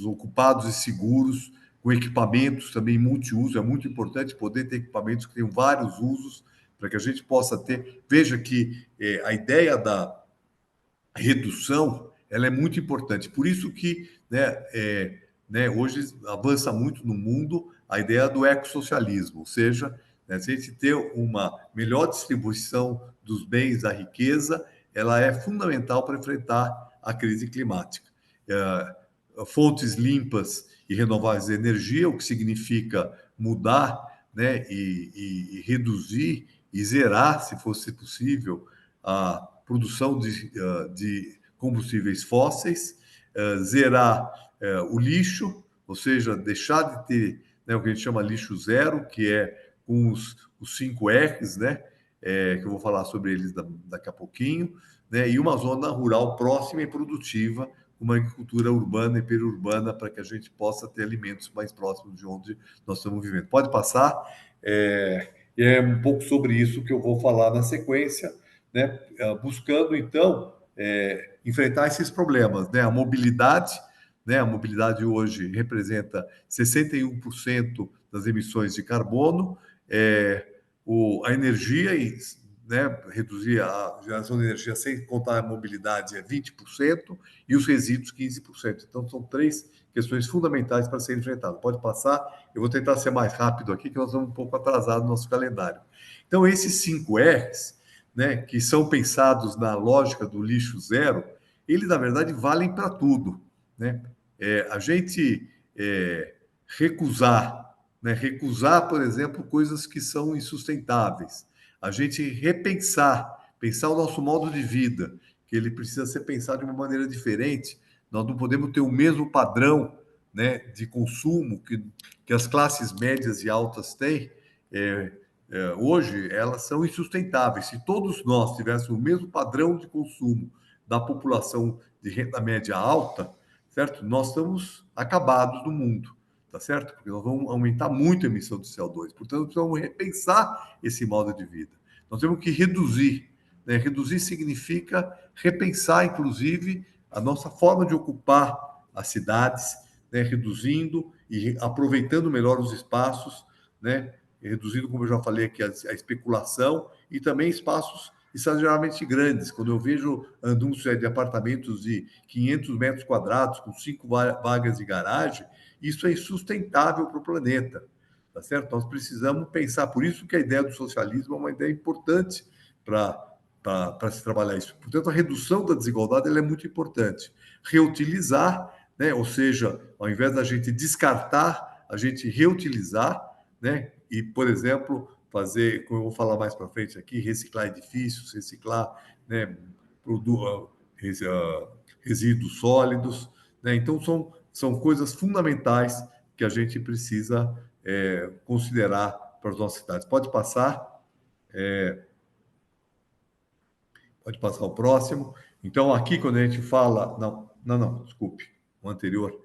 ocupados e seguros, com equipamentos também multiuso. É muito importante poder ter equipamentos que tenham vários usos, para que a gente possa ter... Veja que a ideia redução, ela é muito importante. Por isso que, hoje avança muito no mundo a ideia do ecossocialismo, ou seja, né, se a gente ter uma melhor distribuição dos bens, da riqueza, ela é fundamental para enfrentar a crise climática. Fontes limpas e renováveis de energia, o que significa mudar, né, e reduzir e zerar, se fosse possível, a produção de combustíveis fósseis, zerar o lixo, ou seja, deixar de ter, né, o que a gente chama lixo zero, que é com os 5 R's, né, que eu vou falar sobre eles daqui a pouquinho, né, e uma zona rural próxima e produtiva, uma agricultura urbana e periurbana, para que a gente possa ter alimentos mais próximos de onde nós estamos vivendo. Pode passar. É um pouco sobre isso que eu vou falar na sequência, né? Buscando, então, enfrentar esses problemas, né? A mobilidade, né? A mobilidade hoje representa 61% das emissões de carbono, a energia, né? Reduzir a geração de energia sem contar a mobilidade é 20%, e os resíduos 15%. Então, são 3 questões fundamentais para serem enfrentadas. Pode passar, eu vou tentar ser mais rápido aqui, que nós estamos um pouco atrasados no nosso calendário. Então, esses 5 R's, né, que são pensados na lógica do lixo zero, eles, na verdade, valem para tudo, né? A gente recusar, né? Recusar, por exemplo, coisas que são insustentáveis. A gente pensar o nosso modo de vida, que ele precisa ser pensado de uma maneira diferente. Nós não podemos ter o mesmo padrão, né, de consumo que as classes médias e altas têm. Hoje, elas são insustentáveis. Se todos nós tivéssemos o mesmo padrão de consumo da população de renda média alta, certo? Nós estamos acabados no mundo, tá certo? Porque nós vamos aumentar muito a emissão de CO2. Portanto, precisamos repensar esse modo de vida. Nós temos que reduzir, né? Reduzir significa repensar, inclusive, a nossa forma de ocupar as cidades, né? Reduzindo e aproveitando melhor os espaços, né? Reduzindo, como eu já falei aqui, a especulação, e também espaços exageradamente grandes. Quando eu vejo anúncios de apartamentos de 500 metros quadrados, com 5 vagas de garagem, isso é insustentável para o planeta, tá certo? Nós precisamos pensar, por isso que a ideia do socialismo é uma ideia importante para se trabalhar isso. Portanto, a redução da desigualdade ela é muito importante. Reutilizar, né? Ou seja, ao invés da gente descartar, a gente reutilizar, né? E, por exemplo, fazer, como eu vou falar mais para frente aqui, reciclar edifícios, reciclar, né, resíduos sólidos, né? Então, são coisas fundamentais que a gente precisa considerar para as nossas cidades. Pode passar. Pode passar o próximo. Então, aqui, quando a gente fala... Não, desculpe, o anterior.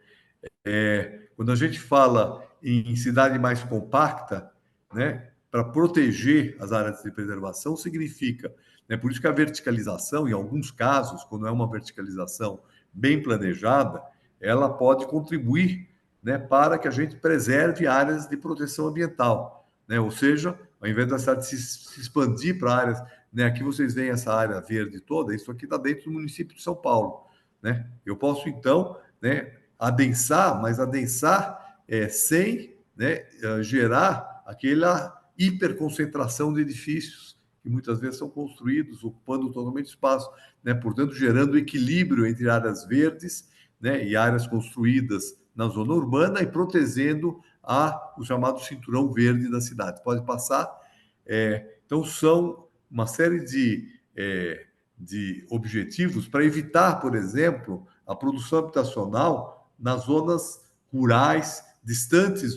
Quando a gente fala em cidade mais compacta, né, para proteger as áreas de preservação, significa, né, por isso que a verticalização, em alguns casos, quando é uma verticalização bem planejada, ela pode contribuir, né, para que a gente preserve áreas de proteção ambiental, né? Ou seja, ao invés da cidade se expandir para áreas, né, aqui vocês veem essa área verde toda, isso aqui está dentro do município de São Paulo, né? Eu posso, então, né, adensar, mas adensar sem, né, gerar aquela hiperconcentração de edifícios que muitas vezes são construídos ocupando totalmente espaço, né? Portanto, gerando equilíbrio entre áreas verdes, né, e áreas construídas na zona urbana e protegendo o chamado cinturão verde da cidade. Pode passar. Então, são uma série de objetivos para evitar, por exemplo, a produção habitacional nas zonas rurais, distantes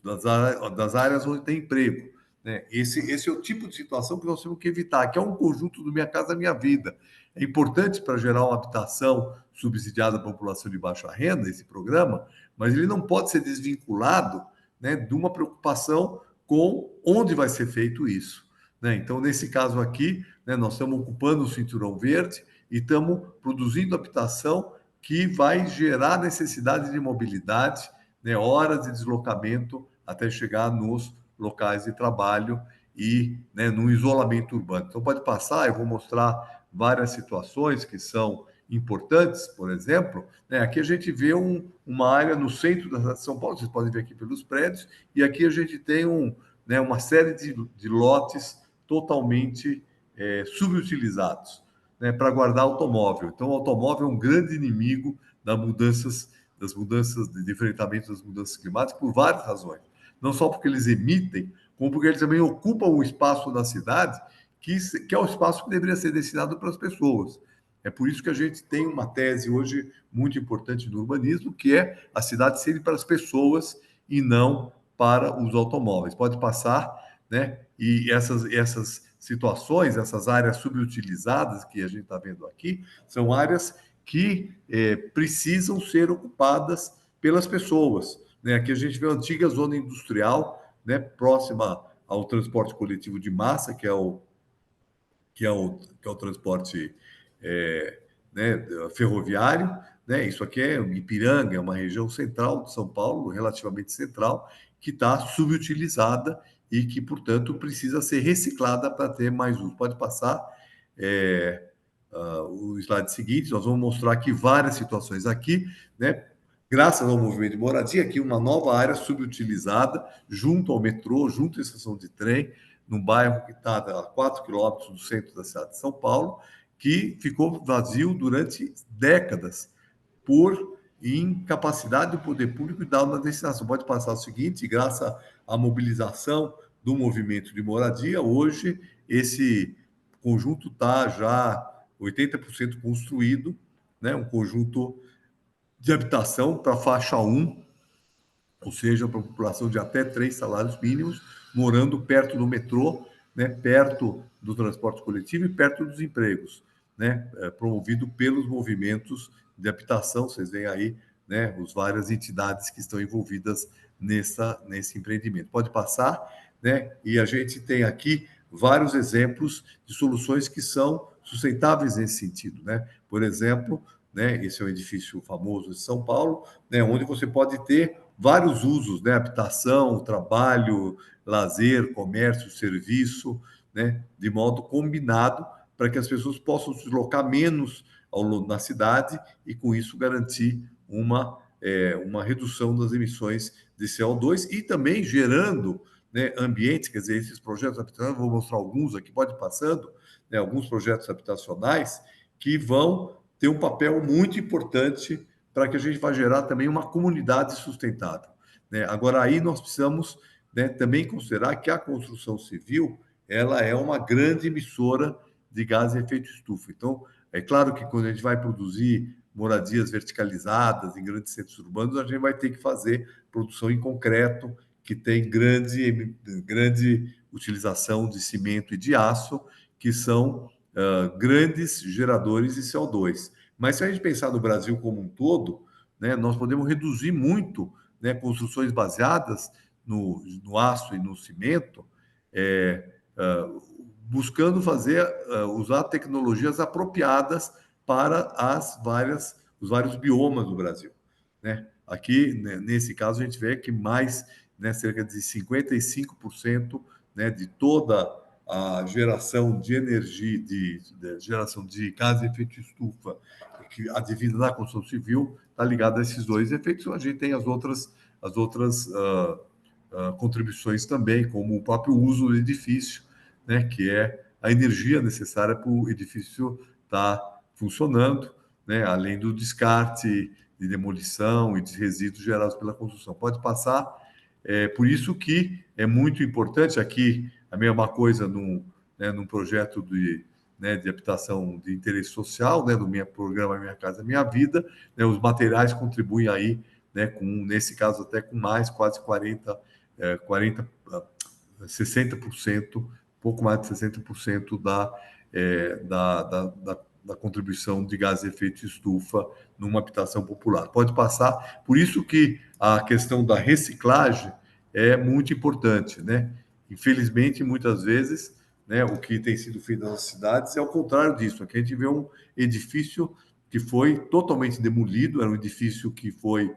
das áreas onde tem emprego, né? Esse é o tipo de situação que nós temos que evitar, que é um conjunto do Minha Casa Minha Vida. É importante para gerar uma habitação subsidiada à população de baixa renda, esse programa, mas ele não pode ser desvinculado, né, de uma preocupação com onde vai ser feito isso, né? Então, nesse caso aqui, né, nós estamos ocupando o cinturão verde e estamos produzindo habitação que vai gerar necessidade de mobilidade, né, horas de deslocamento até chegar nos locais de trabalho e, né, no isolamento urbano. Então, pode passar, eu vou mostrar várias situações que são importantes, por exemplo, né? Aqui a gente vê uma área no centro da cidade de São Paulo, vocês podem ver aqui pelos prédios, e aqui a gente tem né, uma série de lotes totalmente subutilizados, né, para guardar automóvel. Então, o automóvel é um grande inimigo das mudanças de enfrentamento das mudanças climáticas por várias razões. Não só porque eles emitem, como porque eles também ocupam o espaço da cidade, que é o espaço que deveria ser destinado para as pessoas. É por isso que a gente tem uma tese hoje muito importante no urbanismo, que é a cidade ser para as pessoas e não para os automóveis. Pode passar, né? E essas situações, essas áreas subutilizadas que a gente está vendo aqui, são áreas que precisam ser ocupadas pelas pessoas, né? Aqui a gente vê a antiga zona industrial, né? Próxima ao transporte coletivo de massa, que é o transporte né, ferroviário, né? Isso aqui é Ipiranga, é uma região central de São Paulo, relativamente central, que está subutilizada e que, portanto, precisa ser reciclada para ter mais uso. Pode passar o slide seguinte, nós vamos mostrar aqui várias situações aqui, né? Graças ao movimento de moradia, aqui uma nova área subutilizada, junto ao metrô, junto à estação de trem, num bairro que está a 4 quilômetros do centro da cidade de São Paulo, que ficou vazio durante décadas por incapacidade do poder público de dar uma destinação. Pode passar o seguinte, graças à mobilização do movimento de moradia, hoje esse conjunto está já 80% construído, né? Um conjunto de habitação para a faixa 1, ou seja, para a população de até 3 salários mínimos, morando perto do metrô, né, perto do transporte coletivo e perto dos empregos, né, promovido pelos movimentos de habitação. Vocês veem aí, né, as várias entidades que estão envolvidas nesse empreendimento. Pode passar, né? E a gente tem aqui vários exemplos de soluções que são sustentáveis nesse sentido, né? Por exemplo, né, esse é um edifício famoso de São Paulo, né, onde você pode ter vários usos, né? Habitação, trabalho, lazer, comércio, serviço, né? De modo combinado para que as pessoas possam se deslocar menos na cidade e, com isso, garantir uma redução das emissões de CO2 e também gerando, né, ambientes, quer dizer, esses projetos habitacionais, vou mostrar alguns aqui, pode ir passando, né, alguns projetos habitacionais que vão ter um papel muito importante para que a gente vá gerar também uma comunidade sustentável, né? Agora, aí nós precisamos, né, também considerar que a construção civil ela é uma grande emissora de gases de efeito estufa. Então, é claro que quando a gente vai produzir moradias verticalizadas em grandes centros urbanos, a gente vai ter que fazer produção em concreto, que tem grande utilização de cimento e de aço, que são grandes geradores de CO2. Mas se a gente pensar no Brasil como um todo, né, nós podemos reduzir muito, né, construções baseadas no aço e no cimento, buscando usar tecnologias apropriadas para os vários biomas do Brasil, né? Aqui, né, nesse caso, a gente vê que mais, né, cerca de 55%, né, de toda a geração de energia, de geração de gás de efeito estufa, que advinda da construção civil, está ligada a esses dois efeitos. A gente tem as outras contribuições também, como o próprio uso do edifício, né, que é a energia necessária para o edifício estar funcionando, né, além do descarte, de demolição e de resíduos gerados pela construção. Pode passar. Por isso que é muito importante aqui, a mesma coisa num projeto de habitação de interesse social, né, do meu programa Minha Casa Minha Vida, né, os materiais contribuem aí, né, nesse caso até com mais, quase 60%, pouco mais de 60% da contribuição de gás de efeito estufa numa habitação popular. Pode passar. Por isso que a questão da reciclagem é muito importante, né? Infelizmente, muitas vezes, né, o que tem sido feito nas cidades é o contrário disso. Aqui a gente vê um edifício que foi totalmente demolido, era um edifício que foi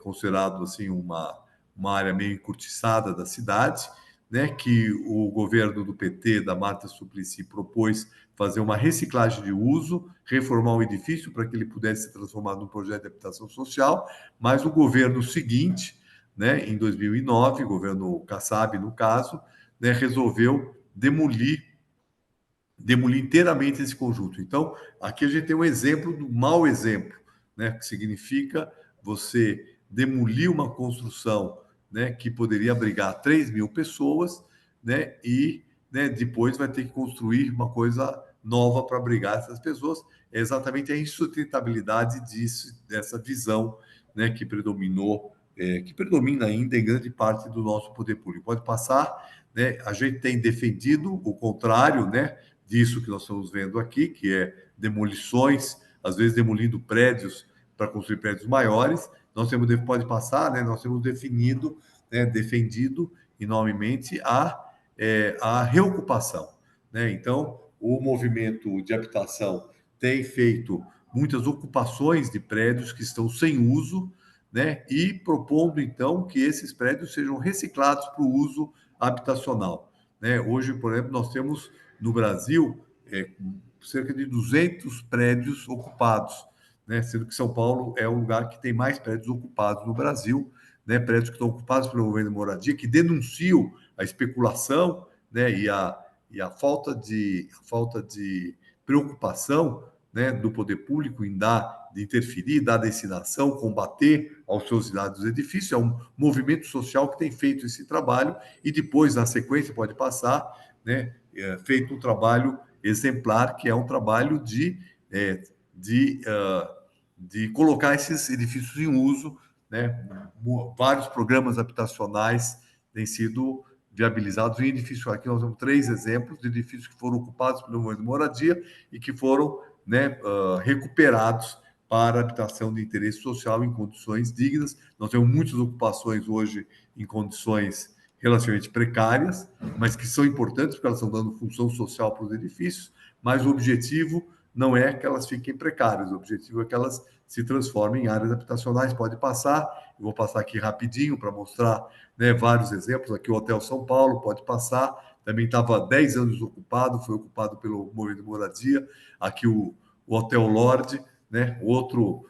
considerado assim uma área meio encurtiçada da cidade, né, que o governo do PT, da Marta Suplicy, propôs fazer uma reciclagem de uso, reformar o edifício para que ele pudesse ser transformado num projeto de habitação social, mas o governo seguinte, né, em 2009, o governo Kassab, no caso, né, resolveu demolir inteiramente esse conjunto. Então, aqui a gente tem um exemplo do mau exemplo, né, que significa você demolir uma construção, né, que poderia abrigar 3.000 pessoas, né, e, né, depois vai ter que construir uma coisa nova para abrigar essas pessoas. É exatamente a insustentabilidade dessa visão, né, que predominou, que predomina ainda em grande parte do nosso poder público. Pode passar, né? A gente tem defendido o contrário, né, disso que nós estamos vendo aqui, que é demolições, às vezes demolindo prédios para construir prédios maiores. Nós temos, pode passar, né? Nós temos definido, né, defendido enormemente a reocupação, né? Então, o movimento de habitação tem feito muitas ocupações de prédios que estão sem uso, né? E propondo, então, que esses prédios sejam reciclados para o uso habitacional, né? Hoje, por exemplo, nós temos no Brasil cerca de 200 prédios ocupados, né? Sendo que São Paulo é o lugar que tem mais prédios ocupados no Brasil, né? Prédios que estão ocupados pelo governo de moradia, que denunciam a especulação, né? E a falta de preocupação, né, do poder público de interferir, dar destinação, combater a ociosidade dos edifícios. É um movimento social que tem feito esse trabalho e depois, na sequência, pode passar, né, feito um trabalho exemplar, que é um trabalho de colocar esses edifícios em uso, né? Vários programas habitacionais têm sido viabilizados em edifícios. Aqui nós temos 3 exemplos de edifícios que foram ocupados pelo movimento de moradia e que foram, né, recuperados para habitação de interesse social em condições dignas. Nós temos muitas ocupações hoje em condições relativamente precárias, mas que são importantes porque elas estão dando função social para os edifícios, mas o objetivo não é que elas fiquem precárias, o objetivo é que elas se transformem em áreas habitacionais. Pode passar, eu vou passar aqui rapidinho para mostrar, né, vários exemplos. Aqui o Hotel São Paulo, pode passar, também estava 10 anos ocupado, foi ocupado pelo movimento de moradia. Aqui o Hotel Lorde, né, outro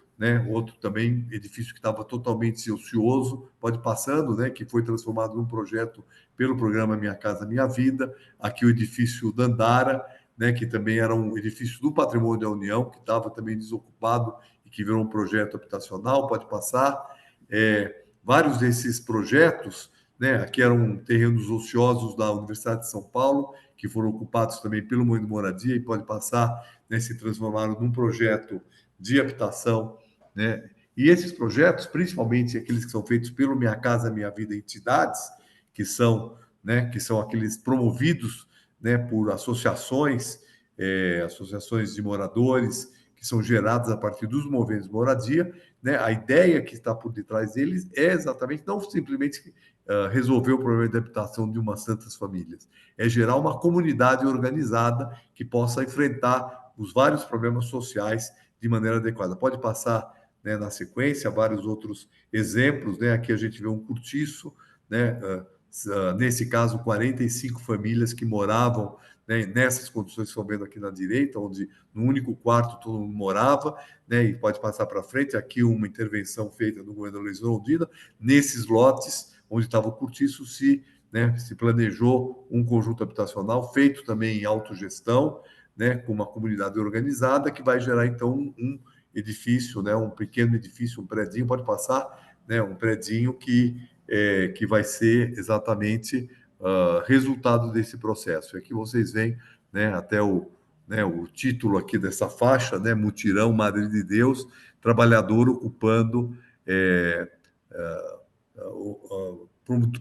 também edifício que estava totalmente ocioso, pode passando, né, que foi transformado num projeto pelo programa Minha Casa Minha Vida. Aqui o edifício Dandara, né, que também era um edifício do Patrimônio da União, que estava também desocupado e que virou um projeto habitacional, pode passar. Vários desses projetos, né, aqui eram terrenos ociosos da Universidade de São Paulo, que foram ocupados também pelo movimento de moradia e pode passar, né, se transformaram num projeto de habitação, né? E esses projetos, principalmente aqueles que são feitos pelo Minha Casa Minha Vida entidades, que são aqueles promovidos, né, por associações de moradores, que são gerados a partir dos movimentos de moradia, né? A ideia que está por detrás deles é exatamente não simplesmente resolver o problema de habitação de umas tantas famílias, é gerar uma comunidade organizada que possa enfrentar os vários problemas sociais de maneira adequada. Pode passar, né, na sequência, vários outros exemplos, né? Aqui a gente vê um cortiço, né? Nesse caso, 45 famílias que moravam, né, nessas condições que estão vendo aqui na direita, onde no único quarto todo mundo morava, né? E pode passar para frente, aqui uma intervenção feita no governo da Luiz Londrina, nesses lotes onde estava o cortiço, se planejou um conjunto habitacional feito também em autogestão, né, com uma comunidade organizada, que vai gerar, então, um edifício, né, um pequeno edifício, um predinho, pode passar, né, um predinho que vai ser exatamente resultado desse processo. Aqui vocês veem, né, até o título aqui dessa faixa, né, Mutirão Madre de Deus, trabalhador ocupando,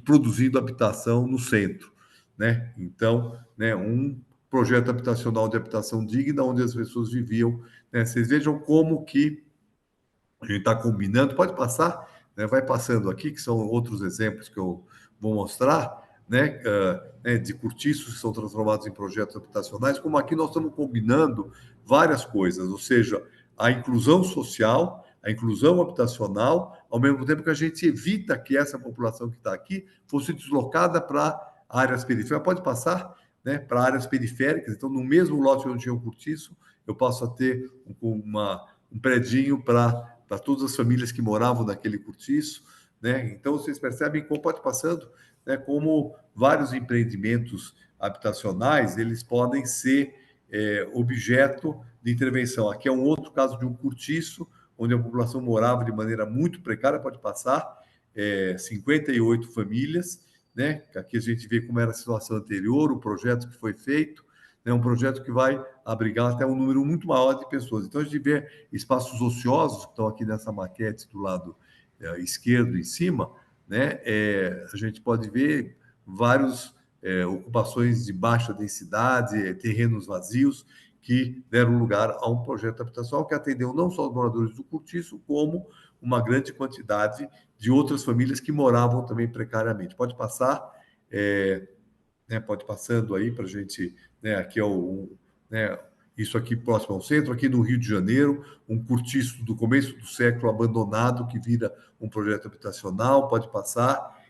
produzindo habitação no centro, né? Então, né, um projeto habitacional de habitação digna, onde as pessoas viviam, né? Vocês vejam como que a gente está combinando. Pode passar, né? Vai passando aqui, que são outros exemplos que eu vou mostrar, né? De cortiços que são transformados em projetos habitacionais, como aqui nós estamos combinando várias coisas, ou seja, a inclusão social, a inclusão habitacional, ao mesmo tempo que a gente evita que essa população que está aqui fosse deslocada para áreas periféricas. Pode passar, né, para áreas periféricas. Então, no mesmo lote onde tinha o cortiço, eu passo a ter um predinho para todas as famílias que moravam naquele cortiço, né? Então, vocês percebem como pode passando, né, como vários empreendimentos habitacionais, eles podem ser objeto de intervenção. Aqui é um outro caso de um cortiço, onde a população morava de maneira muito precária, pode passar 58 famílias, né? Aqui a gente vê como era a situação anterior, o projeto que foi feito, né? Um projeto que vai abrigar até um número muito maior de pessoas. Então, a gente vê espaços ociosos, que estão aqui nessa maquete do lado esquerdo em cima, né? A gente pode ver várias ocupações de baixa densidade, terrenos vazios, que deram lugar a um projeto habitacional que atendeu não só os moradores do cortiço, como uma grande quantidade de outras famílias que moravam também precariamente. Pode passar, né, pode passando aí para a gente, né, aqui né, isso aqui próximo ao centro, aqui no Rio de Janeiro, um cortiço do começo do século abandonado que vira um projeto habitacional, pode passar.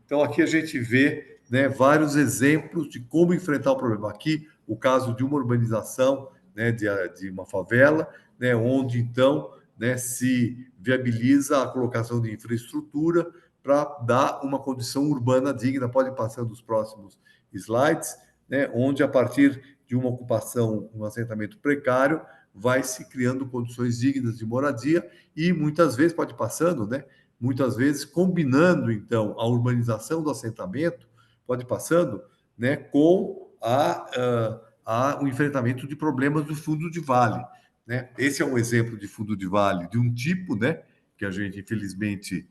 Então, aqui a gente vê, né, vários exemplos de como enfrentar o problema. Aqui, o caso de uma urbanização, né, de uma favela, né, onde, então, né, se viabiliza a colocação de infraestrutura para dar uma condição urbana digna. Pode passar dos próximos slides, né, onde, a partir de uma ocupação, um assentamento precário, vai se criando condições dignas de moradia e, muitas vezes, pode passando, né, muitas vezes combinando, então, a urbanização do assentamento, pode passando, né, com o enfrentamento de problemas do fundo de vale, né? Esse é um exemplo de fundo de vale de um tipo, né, que a gente, infelizmente,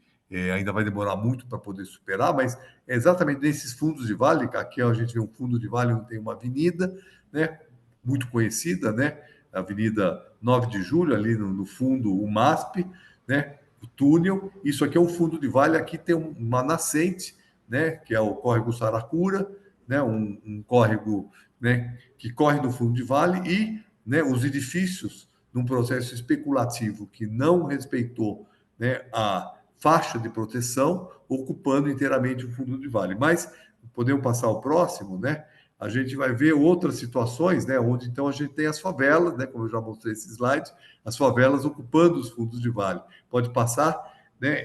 ainda vai demorar muito para poder superar, mas é exatamente nesses fundos de vale, aqui a gente vê um fundo de vale onde tem uma avenida, né, muito conhecida, né, a Avenida 9 de Julho, ali no fundo, o MASP, né, o túnel. Isso aqui é um fundo de vale, aqui tem uma nascente, né, que é o córrego Saracura, né, um córrego, né, que corre no fundo de vale e, né, os edifícios, num processo especulativo que não respeitou, né, a faixa de proteção, ocupando inteiramente o fundo de vale. Mas podemos passar ao próximo, né? A gente vai ver outras situações, né, onde então a gente tem as favelas, né, como eu já mostrei esse slide, as favelas ocupando os fundos de vale. Pode passar, né?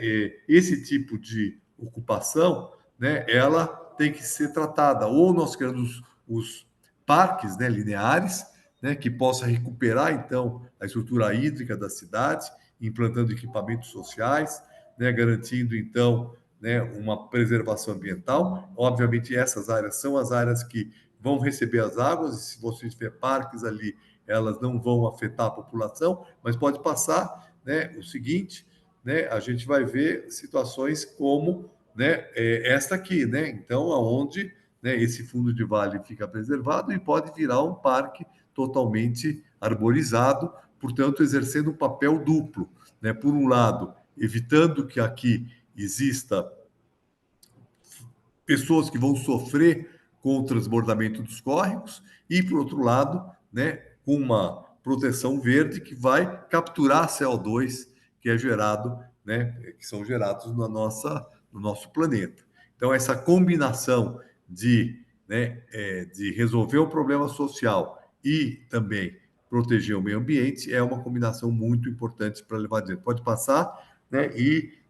Esse tipo de ocupação, né, ela tem que ser tratada. Ou nós criamos os parques, né, lineares, né, que possa recuperar então a estrutura hídrica da cidade, implantando equipamentos sociais, né, garantindo então, né, uma preservação ambiental. Obviamente, essas áreas são as áreas que vão receber as águas, e se você tiver parques ali, elas não vão afetar a população, mas pode passar, né, o seguinte, né, a gente vai ver situações como, né, esta aqui, né, então, aonde, né, esse fundo de vale fica preservado e pode virar um parque totalmente arborizado, portanto, exercendo um papel duplo, né, por um lado, evitando que aqui exista pessoas que vão sofrer com o transbordamento dos córregos e, por outro lado, né, com uma proteção verde que vai capturar CO2 que é gerado, né, que são gerados no nosso planeta. Então, essa combinação né, de resolver o problema social e também proteger o meio ambiente é uma combinação muito importante para levar adiante. Pode passar, né,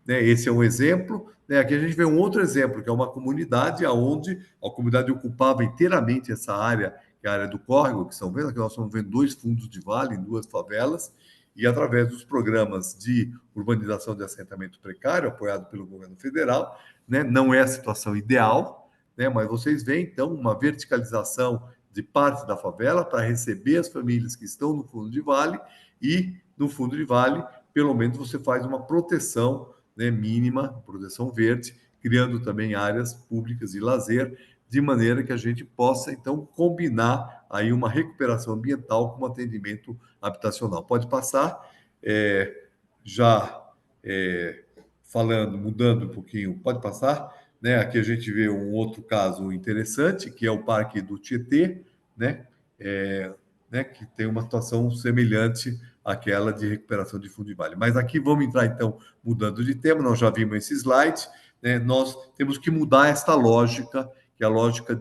né, esse é um exemplo. Né, aqui a gente vê um outro exemplo, que é uma comunidade onde a comunidade ocupava inteiramente essa área, que é a área do córrego, que estão vendo, que nós estamos vendo 2 fundos de vale em 2 favelas, e através dos programas de urbanização de assentamento precário, apoiado pelo governo federal, né, não é a situação ideal, né, mas vocês veem, então, uma verticalização de parte da favela para receber as famílias que estão no fundo de vale, e no fundo de vale, pelo menos você faz uma proteção, né, mínima, proteção verde, criando também áreas públicas de lazer, de maneira que a gente possa, então, combinar aí uma recuperação ambiental com um atendimento habitacional. Pode passar, falando, mudando um pouquinho, pode passar, né? Aqui a gente vê um outro caso interessante, que é o Parque do Tietê, né? Né, que tem uma situação semelhante àquela de recuperação de fundo de vale. Mas aqui vamos entrar, então, mudando de tema, nós já vimos esse slide, né, nós temos que mudar esta lógica que é a lógica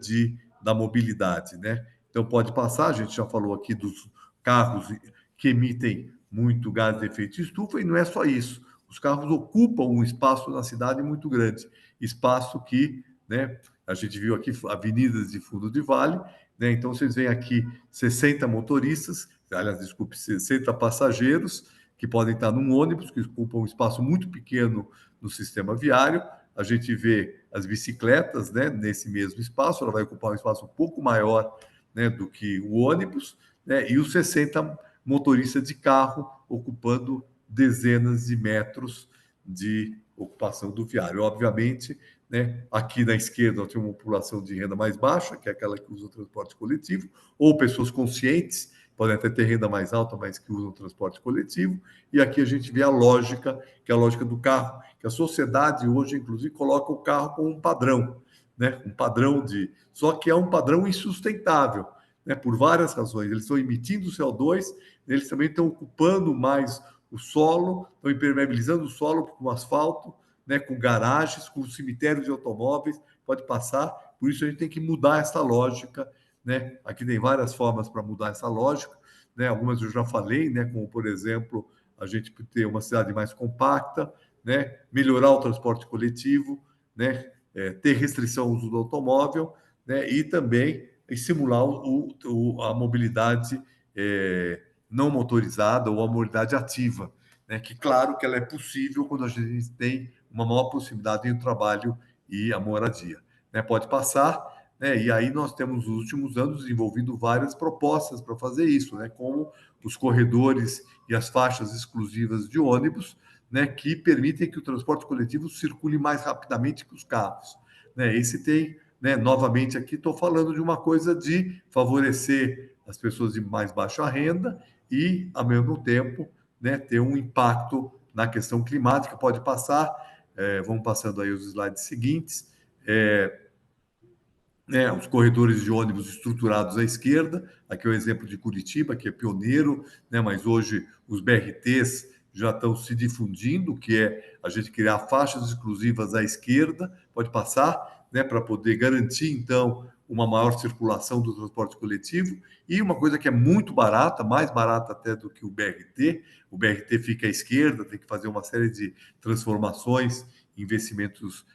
da mobilidade, né? Então, pode passar, a gente já falou aqui dos carros que emitem muito gás de efeito de estufa, e não é só isso. Os carros ocupam um espaço na cidade muito grande, espaço que, né, a gente viu aqui avenidas de fundo de vale, né? Então, vocês veem aqui 60 motoristas, aliás, desculpe, 60 passageiros que podem estar num ônibus, que ocupam um espaço muito pequeno no sistema viário. A gente vê as bicicletas, né, nesse mesmo espaço, ela vai ocupar um espaço um pouco maior, né, do que o ônibus, né, e os 60 motoristas de carro ocupando dezenas de metros de ocupação do viário. Obviamente, né, aqui na esquerda nós temos uma população de renda mais baixa, que é aquela que usa o transporte coletivo, ou pessoas conscientes, podem até ter renda mais alta, mas que usam o transporte coletivo. E aqui a gente vê a lógica, que é a lógica do carro, que a sociedade hoje, inclusive, coloca o carro como um padrão, né? Um padrão Só que é um padrão insustentável, né? Por várias razões. Eles estão emitindo CO2, eles também estão ocupando mais o solo, estão impermeabilizando o solo com asfalto, né? Com garagens, com cemitérios de automóveis, pode passar. Por isso a gente tem que mudar essa lógica, né? Aqui tem várias formas para mudar essa lógica, né? Algumas eu já falei, né? Como, por exemplo, a gente ter uma cidade mais compacta, né? Melhorar o transporte coletivo, né? Ter restrição ao uso do automóvel, né? E também estimular a mobilidade não motorizada ou a mobilidade ativa, né? Que claro que ela é possível quando a gente tem uma maior proximidade entre o trabalho e a moradia, né? Pode passar, né? E aí nós temos nos últimos anos desenvolvido várias propostas para fazer isso, né? Como os corredores e as faixas exclusivas de ônibus, né? Que permitem que o transporte coletivo circule mais rapidamente que os carros, né? Esse tem, né? Novamente aqui estou falando de uma coisa de favorecer as pessoas de mais baixa renda e, ao mesmo tempo, né? Ter um impacto na questão climática. Pode passar, vamos passando aí os slides seguintes. Né, os corredores de ônibus estruturados à esquerda, aqui é o exemplo de Curitiba, que é pioneiro, né, mas hoje os BRTs já estão se difundindo, que é a gente criar faixas exclusivas à esquerda, pode passar, né, para poder garantir, então, uma maior circulação do transporte coletivo, e uma coisa que é muito barata, mais barata até do que o BRT fica à esquerda, tem que fazer uma série de transformações, investimentos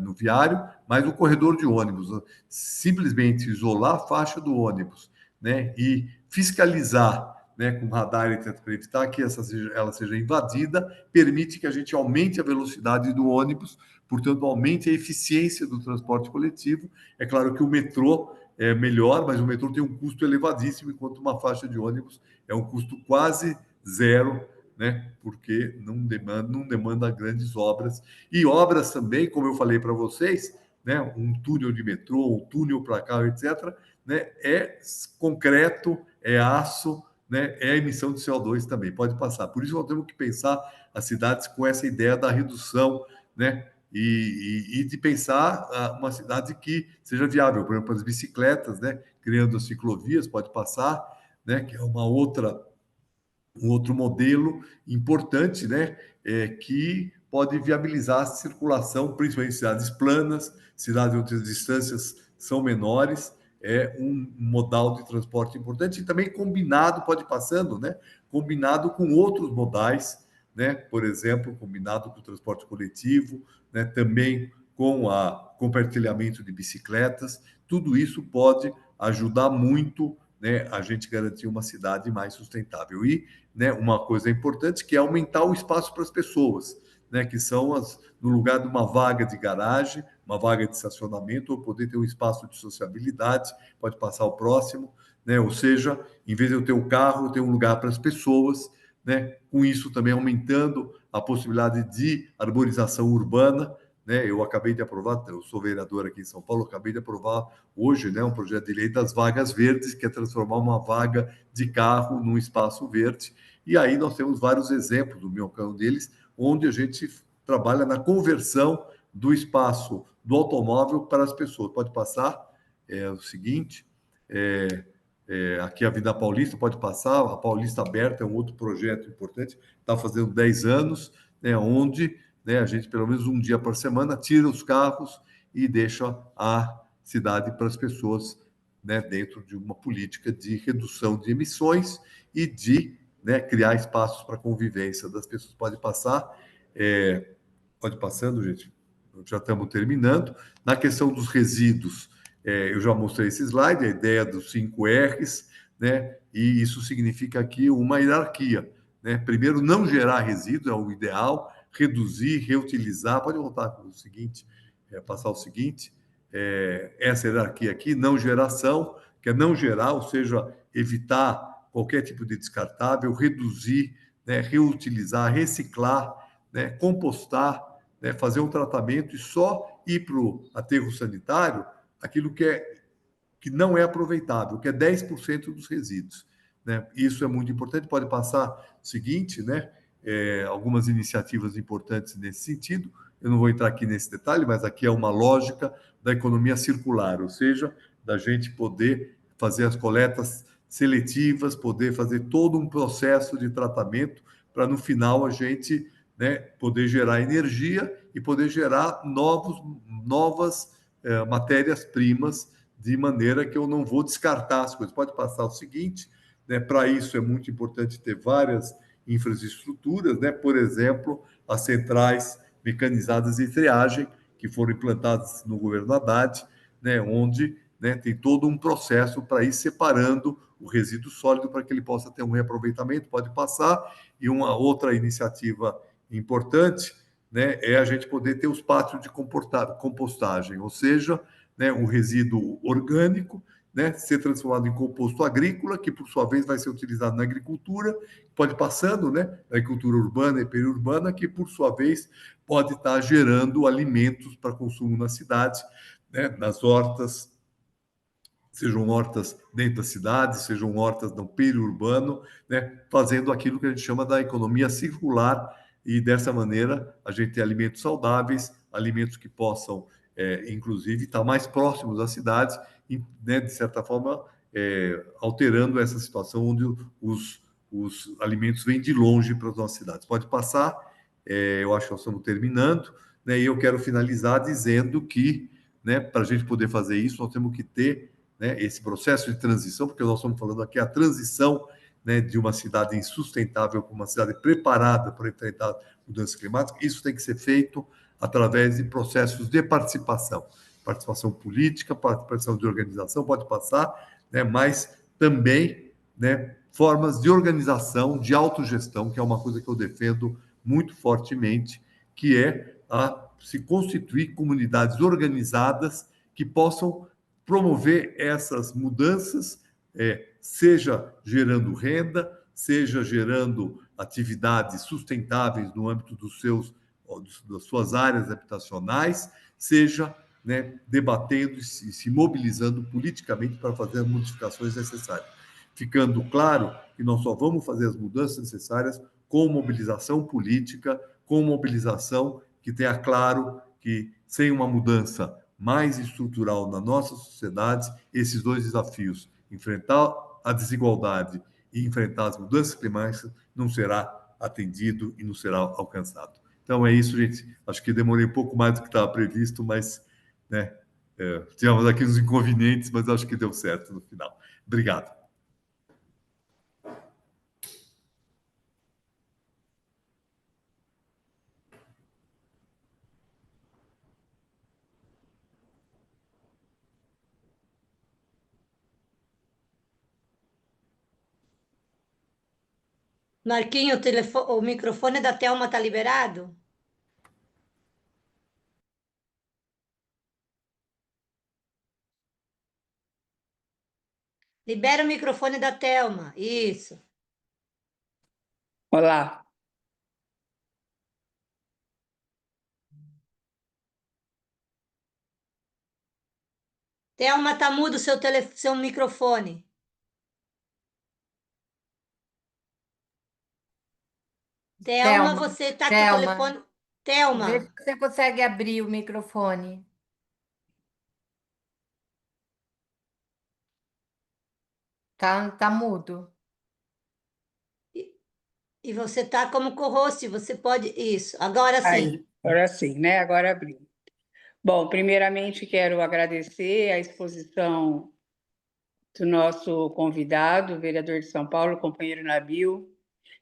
no viário, mas o corredor de ônibus, simplesmente isolar a faixa do ônibus, né, e fiscalizar, né, com radar para evitar que ela seja invadida, permite que a gente aumente a velocidade do ônibus, portanto, aumente a eficiência do transporte coletivo. É claro que o metrô é melhor, mas o metrô tem um custo elevadíssimo, enquanto uma faixa de ônibus é um custo quase zero, né? Porque não demanda grandes obras. E obras também, como eu falei para vocês, né? Um túnel de metrô, um túnel para carro, etc., né? É concreto, é aço, né? É emissão de CO2 também, pode passar. Por isso nós temos que pensar as cidades com essa ideia da redução, né? E de pensar uma cidade que seja viável, por exemplo, as bicicletas, né? Criando as ciclovias, pode passar, né? Que é um outro modelo importante, né, que pode viabilizar a circulação, principalmente em cidades planas, cidades onde as distâncias são menores, é um modal de transporte importante e também combinado, pode ir passando, né, combinado com outros modais, né, por exemplo, combinado com o transporte coletivo, né, também com o compartilhamento de bicicletas, tudo isso pode ajudar muito, né, a gente garantir uma cidade mais sustentável. E, né, uma coisa importante que é aumentar o espaço para as pessoas, né, que são no lugar de uma vaga de garagem, uma vaga de estacionamento, ou poder ter um espaço de sociabilidade, pode passar o próximo, né, ou seja, em vez de eu ter o carro, eu tenho um lugar para as pessoas, né, com isso também aumentando a possibilidade de arborização urbana, né, eu acabei de aprovar, eu sou vereador aqui em São Paulo, acabei de aprovar hoje, né, um projeto de lei das vagas verdes, que é transformar uma vaga de carro num espaço verde. E aí nós temos vários exemplos, do meu canal deles, onde a gente trabalha na conversão do espaço do automóvel para as pessoas. Pode passar, é o seguinte, aqui a Avenida Paulista, pode passar, a Paulista Aberta é um outro projeto importante, está fazendo 10 anos, né, onde, né, a gente, pelo menos um dia por semana, tira os carros e deixa cidade para as pessoas, né, dentro de uma política de redução de emissões e de, né, criar espaços para convivência das pessoas. Pode passando, gente. Já estamos terminando. Na questão dos resíduos, eu já mostrei esse slide, a ideia dos 5 R's, né? E isso significa aqui uma hierarquia, né? Primeiro, não gerar resíduos é o ideal, reduzir, reutilizar. Pode voltar para o seguinte, passar o seguinte. Essa hierarquia aqui, não geração, que é não gerar, ou seja, evitar qualquer tipo de descartável, reduzir, né? Reutilizar, reciclar, né? Compostar, né? Fazer um tratamento e só ir para o aterro sanitário aquilo que não é aproveitável, que é 10% dos resíduos, né? Isso é muito importante. Pode passar o seguinte, né? Algumas iniciativas importantes nesse sentido. Eu não vou entrar aqui nesse detalhe, mas aqui é uma lógica da economia circular, ou seja, da gente poder fazer as coletas seletivas, poder fazer todo um processo de tratamento para no final a gente, né, poder gerar energia e poder gerar novas matérias-primas, de maneira que eu não vou descartar as coisas. Pode passar o seguinte, né? Para isso é muito importante ter várias infraestruturas, né? Por exemplo, as centrais mecanizadas de triagem que foram implantadas no governo Haddad, né? Onde, né, tem todo um processo para ir separando o resíduo sólido para que ele possa ter um reaproveitamento. Pode passar. E uma outra iniciativa importante, né, é a gente poder ter os pátios de compostagem, ou seja, né, um resíduo orgânico, né, ser transformado em composto agrícola, que por sua vez vai ser utilizado na agricultura, pode passando, né, na agricultura urbana e periurbana, que por sua vez pode estar gerando alimentos para consumo na cidade, né, nas hortas, sejam hortas dentro da cidade, sejam hortas no periurbano, né, fazendo aquilo que a gente chama da economia circular, e dessa maneira a gente tem alimentos saudáveis, alimentos que possam, inclusive, estar mais próximos das cidades, e, né, de certa forma, alterando essa situação onde os alimentos vêm de longe para as nossas cidades. Pode passar, eu acho que nós estamos terminando, né, e eu quero finalizar dizendo que, né, para a gente poder fazer isso, nós temos que ter, né, esse processo de transição, porque nós estamos falando aqui a transição, né, de uma cidade insustentável para uma cidade preparada para enfrentar mudança climática. Isso tem que ser feito através de processos de participação política, participação de organização, pode passar, né, mas também, né, formas de organização, de autogestão, que é uma coisa que eu defendo muito fortemente, que é se constituir comunidades organizadas que possam promover essas mudanças, seja gerando renda, seja gerando atividades sustentáveis no âmbito das suas áreas habitacionais, seja, né, debatendo e se mobilizando politicamente para fazer as modificações necessárias. Ficando claro que nós só vamos fazer as mudanças necessárias com mobilização política, com mobilização que tenha claro que, sem uma mudança mais estrutural na nossa sociedade, esses dois desafios, enfrentar a desigualdade e enfrentar as mudanças climáticas, não será atendido e não será alcançado. Então é isso, gente. Acho que demorei um pouco mais do que estava previsto, mas, né, tivemos aqui uns inconvenientes, mas acho que deu certo no final. Obrigado. Marquinho, o microfone da Thelma está liberado? Libera o microfone da Thelma. Isso. Olá. Thelma, tá mudo seu microfone. Thelma, Thelma, você tá com o Thelma, telefone. vê se Thelma, você consegue abrir o microfone. Tá mudo. e você tá como co-host, você pode. Isso, agora sim. Aí, agora sim, né? Agora abriu. Bom, primeiramente quero agradecer a exposição do nosso convidado, o vereador de São Paulo, o companheiro Nabil,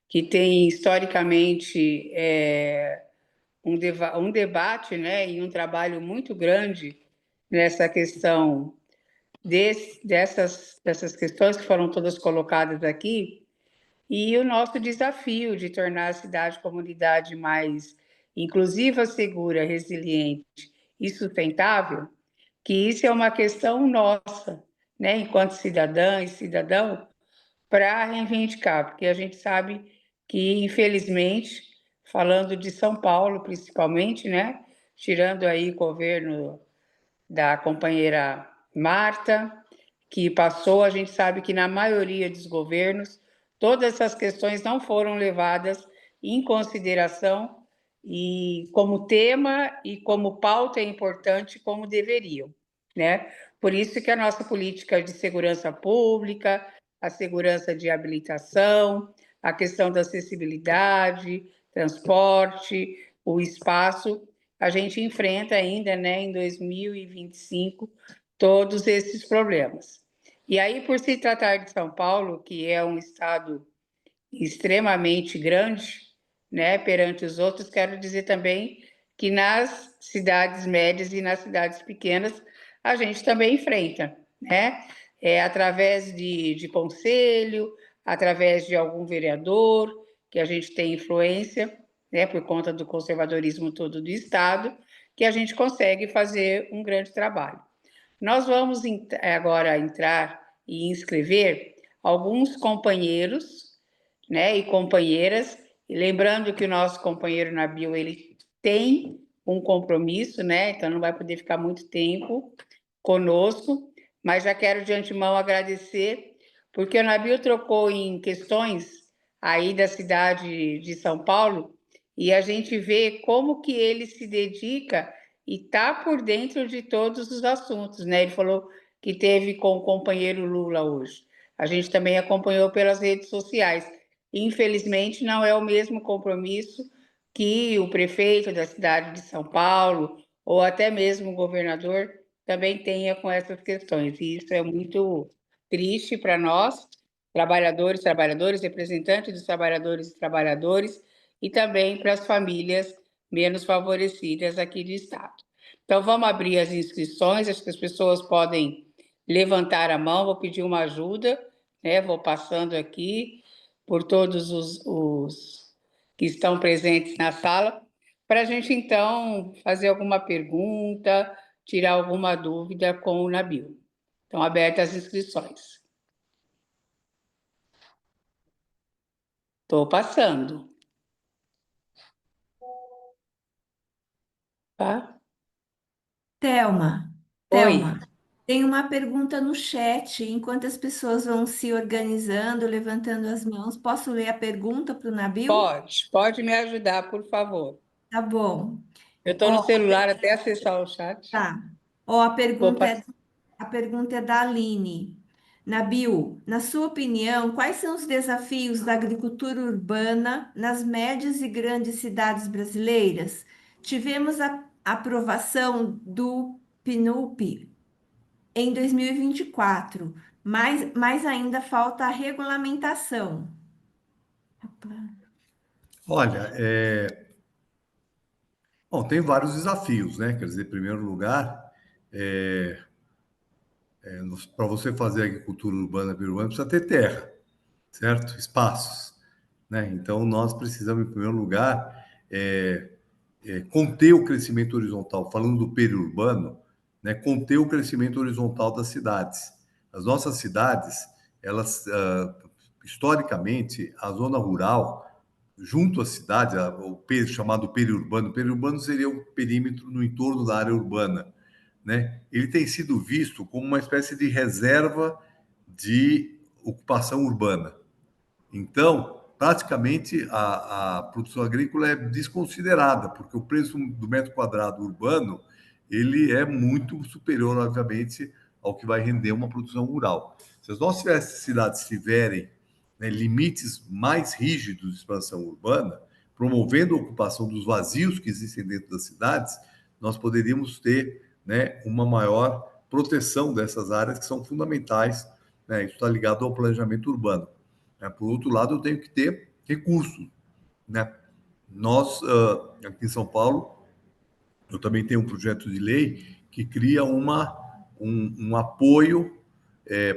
que tem historicamente um debate, né, e um trabalho muito grande nessa questão dessas questões que foram todas colocadas aqui, e o nosso desafio de tornar a cidade comunidade mais inclusiva, segura, resiliente e sustentável, que isso é uma questão nossa, né, enquanto cidadã e cidadão, para reivindicar, porque a gente sabe que, infelizmente, falando de São Paulo, principalmente, né, tirando aí o governo da companheira Marta, que passou, a gente sabe que na maioria dos governos, todas essas questões não foram levadas em consideração e como tema e como pauta é importante como deveriam, né? Por isso que a nossa política de segurança pública, a segurança de habilitação, a questão da acessibilidade, transporte, o espaço, a gente enfrenta ainda, né, em 2025, todos esses problemas. E aí, por se tratar de São Paulo, que é um estado extremamente grande, né, perante os outros, quero dizer também que nas cidades médias e nas cidades pequenas a gente também enfrenta, né? Através de conselho, através de algum vereador que a gente tem influência, né, por conta do conservadorismo todo do Estado, que a gente consegue fazer um grande trabalho. Nós vamos agora entrar e inscrever alguns companheiros, né, e companheiras, e lembrando que o nosso companheiro Nabil, ele tem um compromisso, né, então não vai poder ficar muito tempo conosco, mas já quero de antemão agradecer, porque o Nabil trocou em questões aí da cidade de São Paulo, e a gente vê como que ele se dedica e está por dentro de todos os assuntos, né? Ele falou que teve com o companheiro Lula hoje. A gente também acompanhou pelas redes sociais. Infelizmente, não é o mesmo compromisso que o prefeito da cidade de São Paulo ou até mesmo o governador também tenha com essas questões. E isso é muito triste para nós, trabalhadores, representantes dos trabalhadores e trabalhadores, e também para as famílias menos favorecidas aqui do Estado. Então, vamos abrir as inscrições, acho que as pessoas podem levantar a mão, vou pedir uma ajuda, né? Vou passando aqui por todos os que estão presentes na sala, para a gente, então, fazer alguma pergunta, tirar alguma dúvida com o Nabil. Estão abertas as inscrições. Estou passando. Tá? Thelma, Oi, Thelma, tem uma pergunta no chat, enquanto as pessoas vão se organizando, levantando as mãos. Posso ler a pergunta para o Nabil? pode me ajudar, por favor. Tá bom. Eu estou no Ó, celular até acessar o chat. tá. Ó, Vou passar. a pergunta é da Aline. Nabil, na sua opinião, quais são os desafios da agricultura urbana nas médias e grandes cidades brasileiras? Tivemos a aprovação do PNUP em 2024, mas ainda falta a regulamentação. Olha, bom, tem vários desafios, né? Quer dizer, em primeiro lugar, para você fazer agricultura urbana, biurbana, precisa ter terra, certo? Espaços, né? Então, nós precisamos, em primeiro lugar, conter o crescimento horizontal. Falando do periurbano, né? Conter o crescimento horizontal das cidades. As nossas cidades, elas, historicamente, a zona rural, junto à cidade, chamado periurbano seria o perímetro no entorno da área urbana, né? Ele tem sido visto como uma espécie de reserva de ocupação urbana. Então, praticamente, a produção agrícola é desconsiderada, porque o preço do metro quadrado urbano ele é muito superior, obviamente, ao que vai render uma produção rural. Se as nossas cidades tiverem, né, limites mais rígidos de expansão urbana, promovendo a ocupação dos vazios que existem dentro das cidades, nós poderíamos ter, né, uma maior proteção dessas áreas que são fundamentais, né? Isso está ligado ao planejamento urbano. Né? Por outro lado, eu tenho que ter recursos, né? Nós, aqui em São Paulo, eu também tenho um projeto de lei que cria um apoio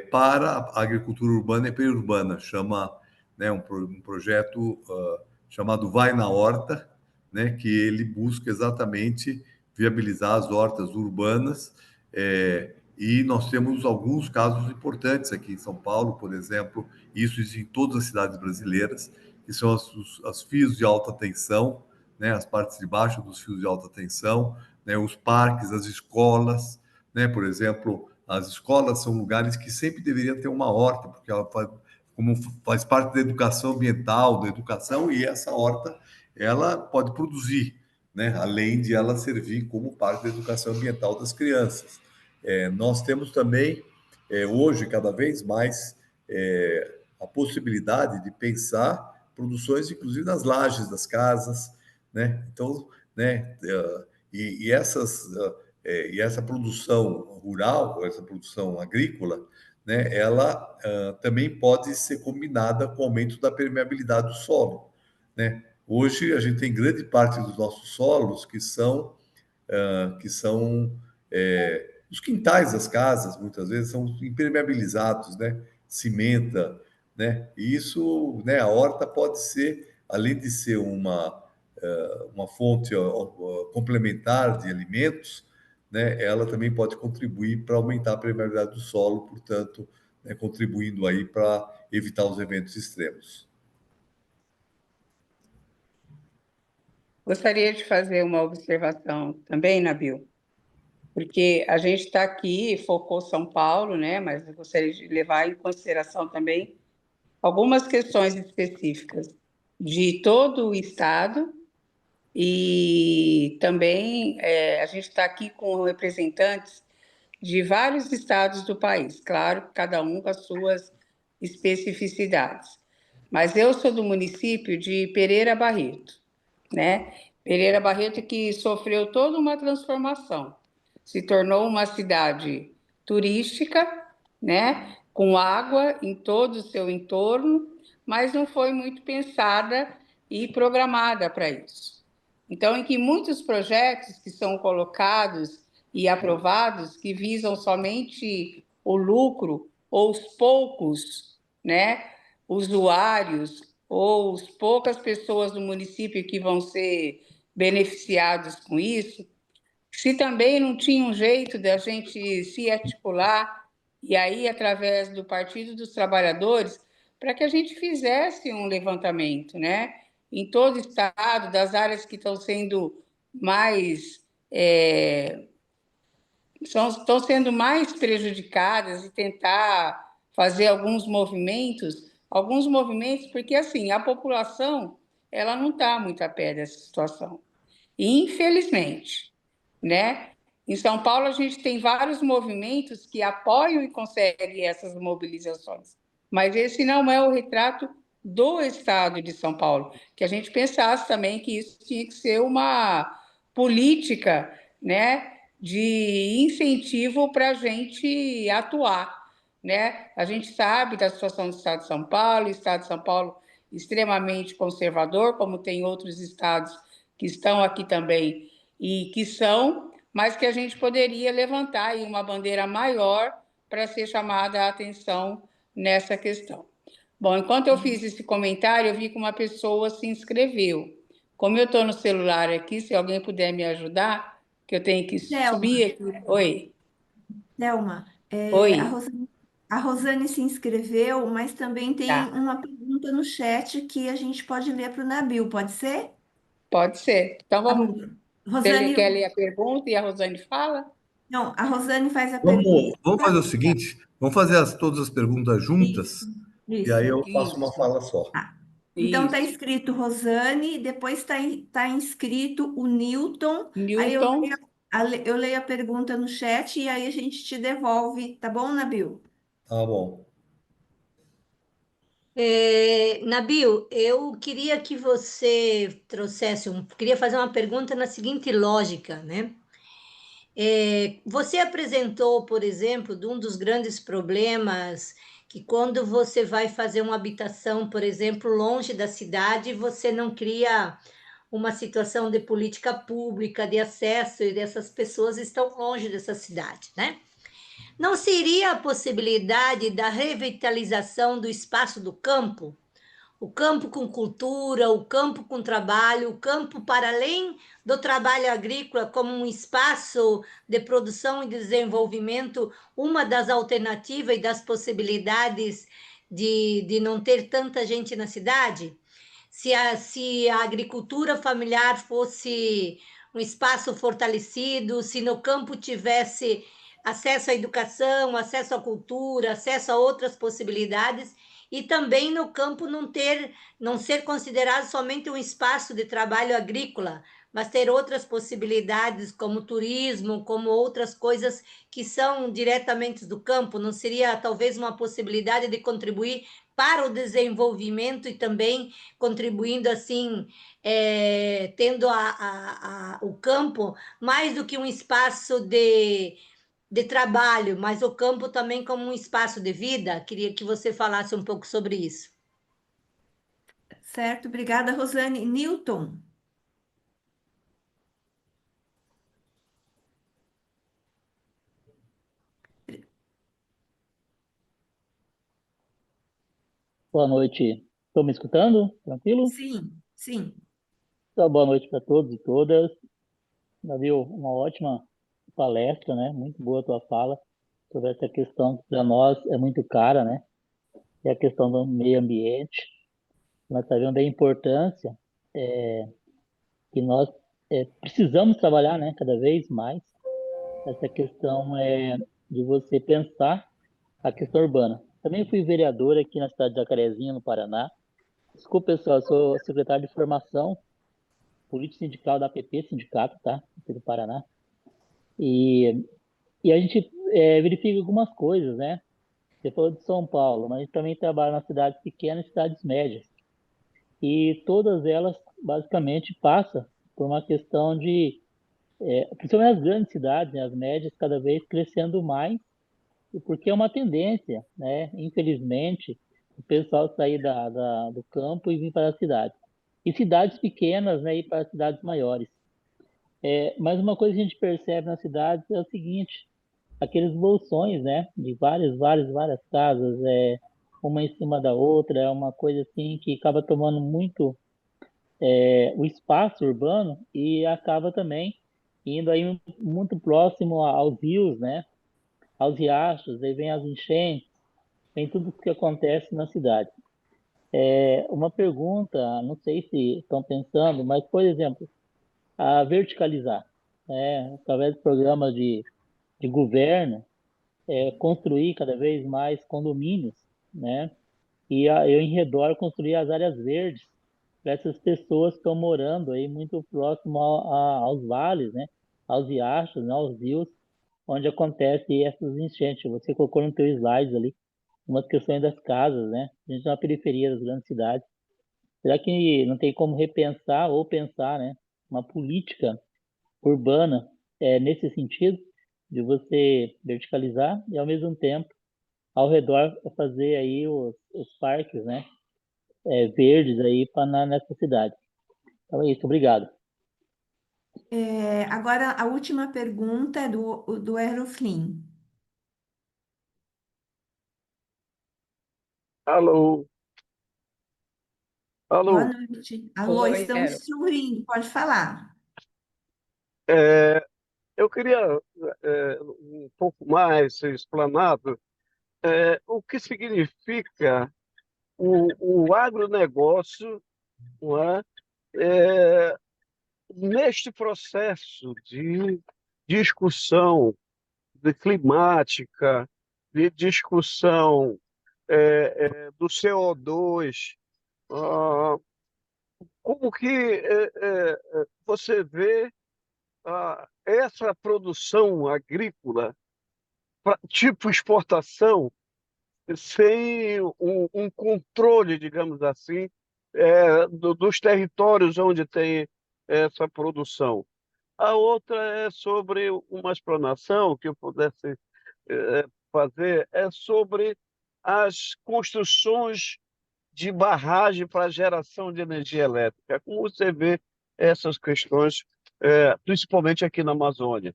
para a agricultura urbana e periurbana, chama, né, um projeto chamado Vai na Horta, né, que ele busca exatamente viabilizar as hortas urbanas, e nós temos alguns casos importantes aqui em São Paulo, por exemplo, isso existe em todas as cidades brasileiras, que são as fios de alta tensão, né, as partes de baixo dos fios de alta tensão, né, os parques, as escolas, né, por exemplo, as escolas são lugares que sempre deveriam ter uma horta, porque ela faz parte da educação ambiental, da educação, e essa horta ela pode produzir, né, além de ela servir como parte da educação ambiental das crianças. Nós temos também, hoje, cada vez mais, a possibilidade de pensar produções, inclusive nas lajes das casas, né? Então, né, e essa produção rural, essa produção agrícola, né, ela também pode ser combinada com o aumento da permeabilidade do solo, né? Hoje a gente tem grande parte dos nossos solos que são os quintais das casas, muitas vezes são impermeabilizados, né? Cimenta, né? E isso, né? A horta pode ser, além de ser uma fonte complementar de alimentos, né? Ela também pode contribuir para aumentar a permeabilidade do solo, portanto, né? Contribuindo aí para evitar os eventos extremos. Gostaria de fazer uma observação também, Nabil, porque a gente está aqui, focou São Paulo, né? Mas eu gostaria de levar em consideração também algumas questões específicas de todo o estado e também a gente está aqui com representantes de vários estados do país, claro, cada um com as suas especificidades. Mas eu sou do município de Pereira Barreto, né? Pereira Barreto que sofreu toda uma transformação, se tornou uma cidade turística, né? Com água em todo o seu entorno, mas não foi muito pensada e programada para isso. Então, em que muitos projetos que são colocados e aprovados que visam somente o lucro ou os poucos, né, usuários ou as poucas pessoas do município que vão ser beneficiados com isso, se também não tinha um jeito da gente se articular e aí através do Partido dos Trabalhadores para que a gente fizesse um levantamento, né, em todo o estado das áreas que estão sendo mais estão sendo mais prejudicadas e tentar fazer alguns movimentos, porque assim, a população ela não está muito a pé dessa situação. E, infelizmente, né? Em São Paulo, a gente tem vários movimentos que apoiam e conseguem essas mobilizações, mas esse não é o retrato do Estado de São Paulo, que a gente pensasse também que isso tinha que ser uma política, né, de incentivo para a gente atuar, né? A gente sabe da situação do Estado de São Paulo, o Estado de São Paulo extremamente conservador, como tem outros estados que estão aqui também e que são, mas que a gente poderia levantar aí uma bandeira maior para ser chamada a atenção nessa questão. Bom, enquanto eu fiz esse comentário, eu vi que uma pessoa se inscreveu. Como eu estou no celular aqui, se alguém puder me ajudar, que eu tenho que subir aqui. Oi. Thelma, Oi. A Rosane se inscreveu, mas também tem Tá. uma pergunta no chat que a gente pode ler para o Nabil, pode ser? Pode ser. Então A vamos. Você Rosane, quer ler a pergunta e a Rosane fala? não, a Rosane faz a pergunta. Vamos fazer o seguinte: vamos fazer todas as perguntas Isso, juntas, e aí isso. eu faço uma Isso, fala só. Ah, então está isso. escrito Rosane, depois está inscrito o Newton. Aí Newton, eu leio a pergunta no chat e aí a gente te devolve, tá bom, Nabil? Tá bom. Nabil, eu queria que você trouxesse queria fazer uma pergunta na seguinte lógica, né? Você apresentou, por exemplo, de um dos grandes problemas que quando você vai fazer uma habitação, por exemplo, longe da cidade, você não cria uma situação de política pública, de acesso, e dessas pessoas estão longe dessa cidade, né? Não seria a possibilidade da revitalização do espaço do campo? O campo com cultura, o campo com trabalho, o campo para além do trabalho agrícola como um espaço de produção e desenvolvimento, uma das alternativas e das possibilidades de não ter tanta gente na cidade? Se a agricultura familiar fosse um espaço fortalecido, se no campo tivesse acesso à educação, acesso à cultura, acesso a outras possibilidades, e também no campo não ser considerado somente um espaço de trabalho agrícola, mas ter outras possibilidades como turismo, como outras coisas que são diretamente do campo. Não seria talvez uma possibilidade de contribuir para o desenvolvimento e também contribuindo assim, tendo o campo mais do que um espaço de trabalho, mas o campo também como um espaço de vida? Queria que você falasse um pouco sobre isso. Certo, obrigada, Rosane. Newton, Boa noite. Estão me escutando? Tranquilo? sim, sim. Então, boa noite para todos e todas. Davi, uma ótima palestra, né? Muito boa a tua fala sobre essa questão que para nós é muito cara, né? É a questão do meio ambiente. Nós sabemos da importância que nós precisamos trabalhar, né? Cada vez mais essa questão de você pensar a questão urbana. Também fui vereador aqui na cidade de Jacarezinho, no Paraná. Desculpa, pessoal, eu sou secretário de formação político sindical da APP, sindicato, tá? Aqui do Paraná. E, e a gente verifica algumas coisas, né? Você falou de São Paulo, mas a gente também trabalha nas cidades pequenas e cidades médias. E todas elas, basicamente, passam por uma questão de, principalmente as grandes cidades, né? As médias, cada vez crescendo mais, e porque é uma tendência, né? Infelizmente, o pessoal sair do campo e vir para a cidade. E cidades pequenas, né? Ir para cidades maiores. Mas uma coisa que a gente percebe nas cidades é o seguinte: aqueles bolsões, né, de várias casas, uma em cima da outra, é uma coisa assim que acaba tomando muito o espaço urbano e acaba também indo aí muito próximo aos rios, né, aos riachos, aí vem as enchentes, vem tudo o que acontece na cidade. Uma pergunta, não sei se estão pensando, mas, por exemplo, a verticalizar, né, através de programas de governo, construir cada vez mais condomínios, né? E eu em redor construir as áreas verdes para essas pessoas que estão morando aí muito próximo aos vales, né? Aos riachos, né? Aos rios, onde acontece essas enchentes. Você colocou no teu slide ali umas questões das casas, né? A gente na periferia das grandes cidades. Será que não tem como repensar ou pensar, né? Uma política urbana nesse sentido de você verticalizar e ao mesmo tempo ao redor fazer aí os parques, né, verdes aí nessa cidade. Então é isso, obrigado. Agora, a última pergunta é do Aeroflim. Alô, Boa alô. noite. Alô, Oi, estamos Ero. te ouvindo, pode falar. É, eu queria um pouco mais ser explanado o que significa o agronegócio, não é? É, neste processo de discussão de climática, de discussão do CO2, ah, como que você vê essa produção agrícola, tipo exportação, sem um controle, digamos assim, dos territórios onde tem essa produção. A outra é sobre uma explanação que eu pudesse fazer, é sobre as construções de barragem para geração de energia elétrica. Como você vê essas questões, principalmente aqui na Amazônia?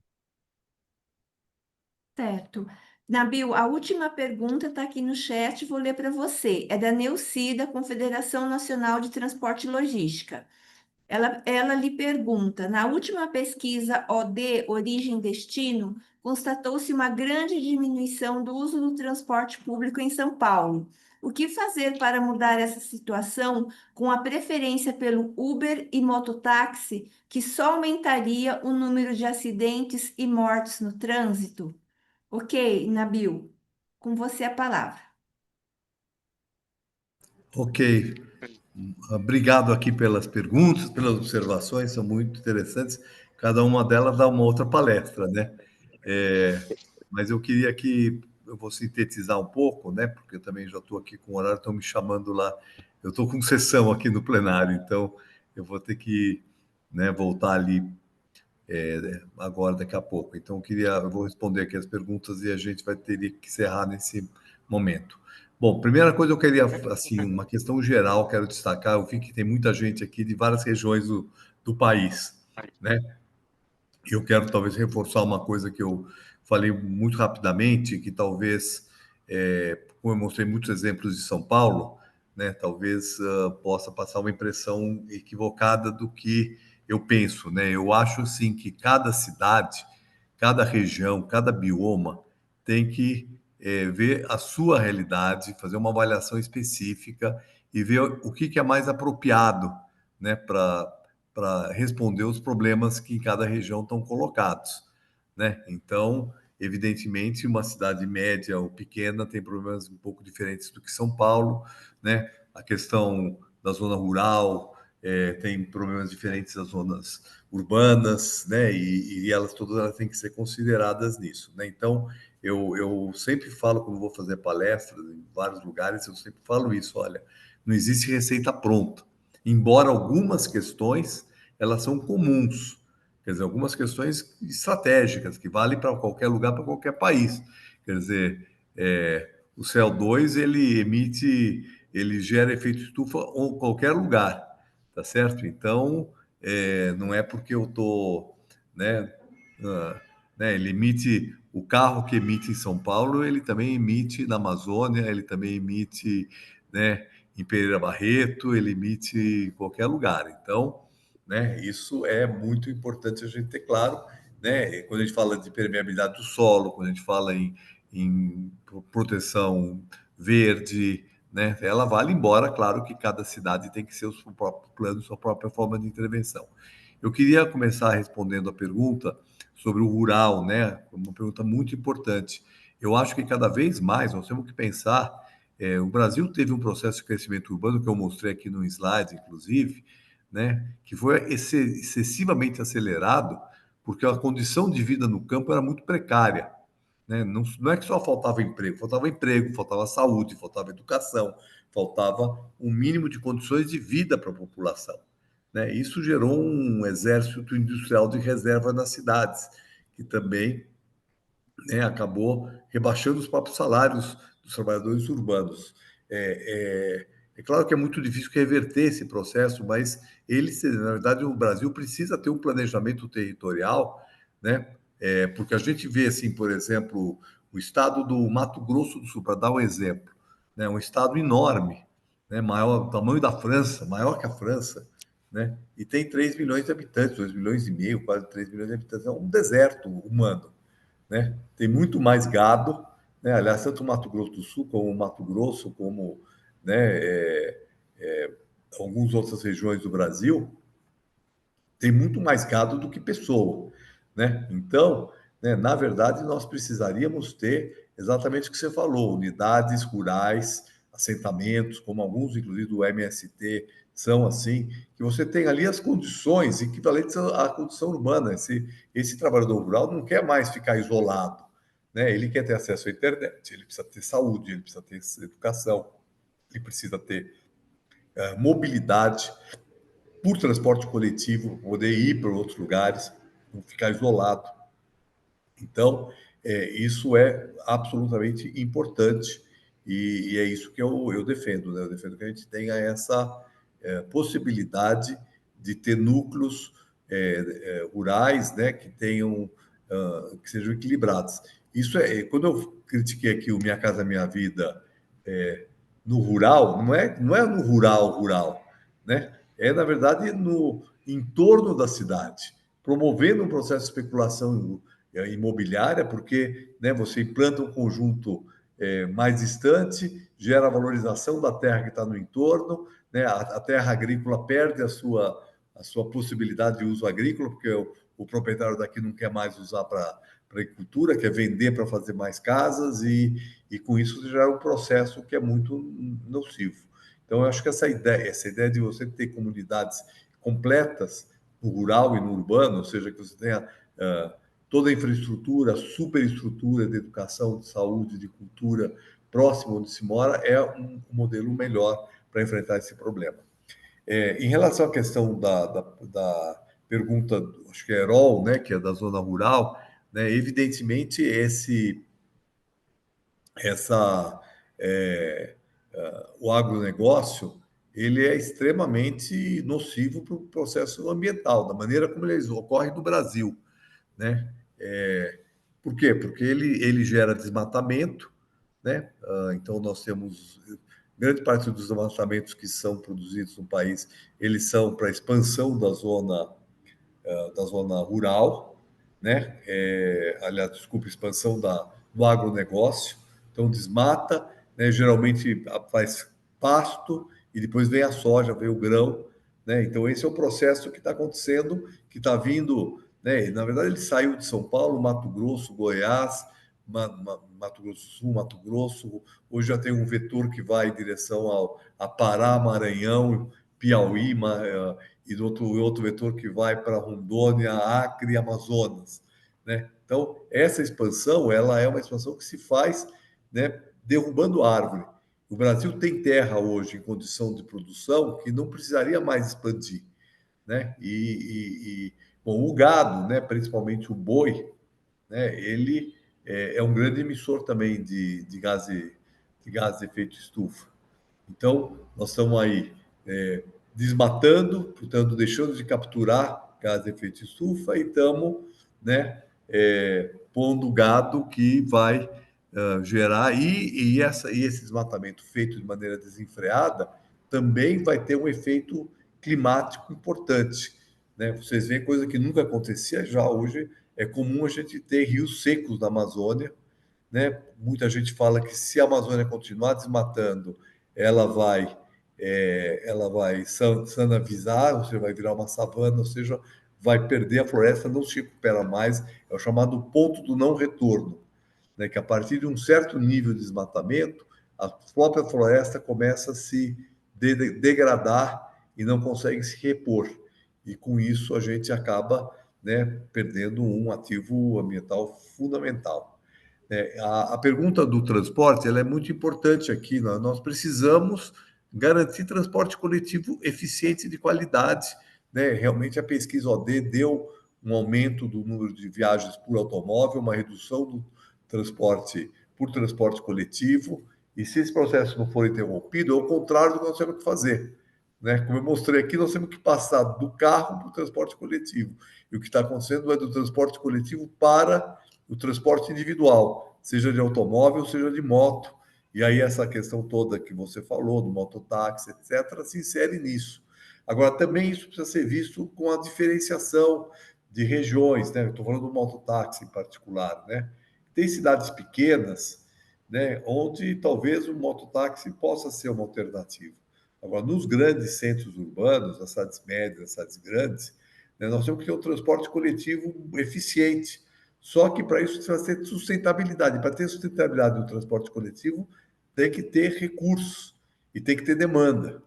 Certo. Nabil, a última pergunta está aqui no chat, vou ler para você. É da Neuci, da Confederação Nacional de Transporte e Logística. Ela lhe pergunta: na última pesquisa OD, Origem e Destino, constatou-se uma grande diminuição do uso do transporte público em São Paulo. O que fazer para mudar essa situação com a preferência pelo Uber e mototáxi, que só aumentaria o número de acidentes e mortes no trânsito? Ok, Nabil, com você a palavra. Ok. Obrigado aqui pelas perguntas, pelas observações, são muito interessantes. Cada uma delas dá uma outra palestra, né? Mas eu queria que eu vou sintetizar um pouco, né? Porque eu também já estou aqui com o horário, estão me chamando lá. Eu estou com sessão aqui no plenário, então eu vou ter que, né, voltar ali agora, daqui a pouco. Então, eu vou responder aqui as perguntas e a gente vai ter que encerrar nesse momento. Bom, primeira coisa eu queria, assim, uma questão geral, quero destacar, eu vi que tem muita gente aqui de várias regiões do país, né? E eu quero talvez reforçar uma coisa que eu falei muito rapidamente, que talvez, como eu mostrei muitos exemplos de São Paulo, né, talvez possa passar uma impressão equivocada do que eu penso, né? Eu acho sim que cada cidade, cada região, cada bioma tem que ver a sua realidade, fazer uma avaliação específica e ver o que é mais apropriado, né, para responder os problemas que em cada região estão colocados, né? Então, evidentemente, uma cidade média ou pequena tem problemas um pouco diferentes do que São Paulo, né? A questão da zona rural tem problemas diferentes das zonas urbanas, né? E elas todas elas têm que ser consideradas nisso, né? Então, eu sempre falo, quando vou fazer palestras em vários lugares, eu sempre falo isso, olha, não existe receita pronta. Embora algumas questões, elas são comuns, quer dizer, algumas questões estratégicas, que valem para qualquer lugar, para qualquer país. Quer dizer, o CO2, ele gera efeito estufa em qualquer lugar, tá certo? Então, não é porque eu estou, né, ele emite, o carro que emite em São Paulo, ele também emite na Amazônia, ele também emite, né, em Pereira Barreto, ele emite em qualquer lugar. Então, né, isso é muito importante a gente ter claro, né? Quando a gente fala de permeabilidade do solo, quando a gente fala em proteção verde, né, ela vale, embora, claro, que cada cidade tem que ser o seu próprio plano, sua própria forma de intervenção. Eu queria começar respondendo a pergunta sobre o rural, né? Uma pergunta muito importante. Eu acho que cada vez mais nós temos que pensar. O Brasil teve um processo de crescimento urbano que eu mostrei aqui no slide, inclusive, né? Que foi excessivamente acelerado, porque a condição de vida no campo era muito precária, né? Não é que só faltava emprego, faltava saúde, faltava educação, faltava um mínimo de condições de vida para a população, né? Isso gerou um exército industrial de reserva nas cidades, que também, né, acabou rebaixando os próprios salários dos trabalhadores urbanos. É claro que é muito difícil reverter esse processo, mas na verdade, o Brasil precisa ter um planejamento territorial, né? Porque a gente vê, assim, por exemplo, o estado do Mato Grosso do Sul, para dar um exemplo, né? Um estado enorme, né? Maior, tamanho da França, maior que a França, né? E tem 3 milhões de habitantes, 2 milhões e meio, quase 3 milhões de habitantes. É um deserto humano, né? Tem muito mais gado, né? Aliás, tanto o Mato Grosso do Sul como o Mato Grosso, como, né, algumas outras regiões do Brasil, tem muito mais gado do que pessoa, né? Então, né, na verdade, nós precisaríamos ter exatamente o que você falou, unidades rurais, assentamentos, como alguns, inclusive, do MST, são assim, que você tem ali as condições equivalentes à condição urbana. Esse trabalhador rural não quer mais ficar isolado, né? Ele quer ter acesso à internet, ele precisa ter saúde, ele precisa ter educação, ele precisa ter mobilidade por transporte coletivo, poder ir para outros lugares. não ficar isolado. Então, isso é absolutamente importante e é isso que eu defendo, né? Eu defendo que a gente tenha essa possibilidade de ter núcleos rurais, né, que tenham que sejam equilibrados. Isso quando eu critiquei aqui o Minha Casa Minha Vida no rural, não é no rural, né? É na verdade no entorno da cidade, promovendo um processo de especulação imobiliária, porque, né, você implanta um conjunto mais distante, gera valorização da terra que está no entorno, né? A terra agrícola perde a sua possibilidade de uso agrícola, porque o proprietário daqui não quer mais usar para agricultura, quer vender para fazer mais casas, e com isso gera um processo que é muito nocivo. Então, eu acho que essa ideia de você ter comunidades completas no rural e no urbano, ou seja, que você tenha toda a infraestrutura, superestrutura de educação, de saúde, de cultura próximo onde se mora, é um modelo melhor para enfrentar esse problema. Em relação à questão da pergunta, acho que é Herol, né, que é da zona rural, né, evidentemente o agronegócio ele é extremamente nocivo para o processo ambiental, da maneira como ele ocorre no Brasil, né? Por quê? Porque ele gera desmatamento, né? Então, nós temos grande parte dos desmatamentos que são produzidos no país, eles são para a expansão da zona rural, né? Aliás, desculpa, expansão do agronegócio. Então, desmata, né? Geralmente faz pasto e depois vem a soja, vem o grão, né? Então, esse é o processo que está acontecendo, que está vindo, né? Na verdade, ele saiu de São Paulo, Mato Grosso, Goiás, Mato Grosso do Sul, Mato Grosso. Hoje já tem um vetor que vai em direção a Pará, Maranhão, Piauí, e do outro vetor que vai para Rondônia, Acre e Amazonas, né? Então, essa expansão, ela é uma expansão que se faz, né, derrubando árvore. O Brasil tem terra hoje em condição de produção que não precisaria mais expandir, né? Bom, o gado, né, principalmente o boi, né, ele é um grande emissor também de gás de efeito estufa. Então, nós estamos aí desmatando, portanto, deixando de capturar gás de efeito estufa e estamos, né, pondo gado que vai gerar, e esse desmatamento feito de maneira desenfreada também vai ter um efeito climático importante, né? Vocês veem coisa que nunca acontecia já hoje, é comum a gente ter rios secos na Amazônia, né? Muita gente fala que se a Amazônia continuar desmatando, ela vai sanavizar, ou seja, vai virar uma savana, ou seja, vai perder a floresta, não se recupera mais, é o chamado ponto do não retorno, né? Que a partir de um certo nível de desmatamento, a própria floresta começa a se degradar e não consegue se repor. E com isso a gente acaba, né, perdendo um ativo ambiental fundamental. A pergunta do transporte ela é muito importante aqui. Nós precisamos garantir transporte coletivo eficiente e de qualidade, né? Realmente a pesquisa OD deu um aumento do número de viagens por automóvel, uma redução do transporte por transporte coletivo, e se esse processo não for interrompido, é o contrário do que nós temos que fazer, né? Como eu mostrei aqui, nós temos que passar do carro para o transporte coletivo, e o que está acontecendo é do transporte coletivo para o transporte individual, seja de automóvel, seja de moto. E aí essa questão toda que você falou, do mototáxi, etc., se insere nisso. Agora, também isso precisa ser visto com a diferenciação de regiões, né? Eu estou falando do mototáxi em particular, né? Tem cidades pequenas, né, onde talvez o mototáxi possa ser uma alternativa. Agora, nos grandes centros urbanos, nas cidades médias, nas cidades grandes, né, nós temos que ter um transporte coletivo eficiente. Só que para isso precisa ter sustentabilidade. Para ter sustentabilidade no transporte coletivo, tem que ter recursos e tem que ter demanda,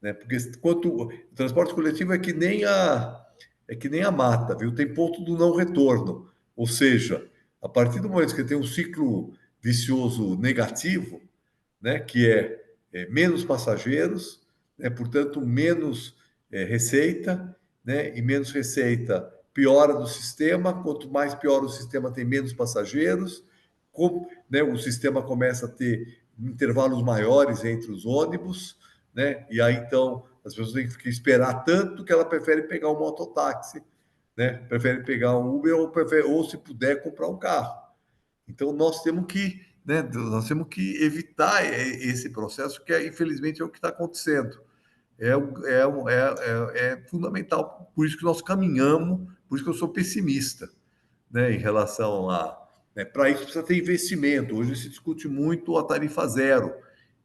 né? Porque o transporte coletivo é que nem a mata, viu? Tem ponto do não retorno. Ou seja, a partir do momento que tem um ciclo vicioso negativo, né, que menos passageiros, né, portanto, menos receita, né, e menos receita piora do sistema, quanto mais piora o sistema, tem menos passageiros, né, o sistema começa a ter intervalos maiores entre os ônibus, né, e aí então as pessoas têm que esperar tanto que ela prefere pegar um mototáxi, né, prefere pegar um Uber ou se puder comprar um carro. Então nós temos que, né, nós temos que evitar esse processo que infelizmente é o que está acontecendo. É fundamental, por isso que nós caminhamos, por isso que eu sou pessimista, né, em relação a... Né, para isso precisa ter investimento. Hoje se discute muito a tarifa zero,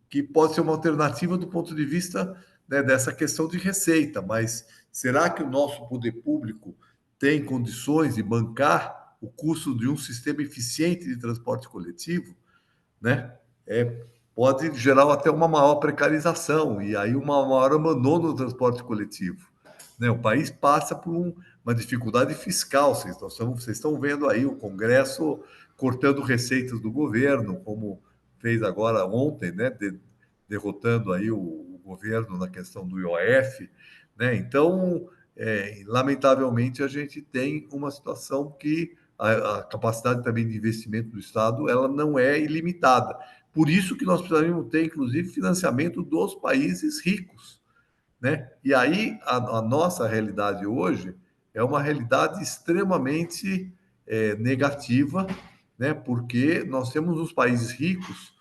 que pode ser uma alternativa do ponto de vista, né, dessa questão de receita, mas será que o nosso poder público tem condições de bancar o custo de um sistema eficiente de transporte coletivo, né? Pode gerar até uma maior precarização e aí uma maior abandono do transporte coletivo, né? O país passa por uma dificuldade fiscal. Vocês estão vendo aí o Congresso cortando receitas do governo, como fez agora ontem, né? Derrotando aí o governo na questão do IOF, né? Então, lamentavelmente, a gente tem uma situação que a capacidade também de investimento do Estado ela não é ilimitada. Por isso que nós precisamos ter, inclusive, financiamento dos países ricos, né? E aí a nossa realidade hoje é uma realidade extremamente negativa, né? Porque nós temos nos países ricos,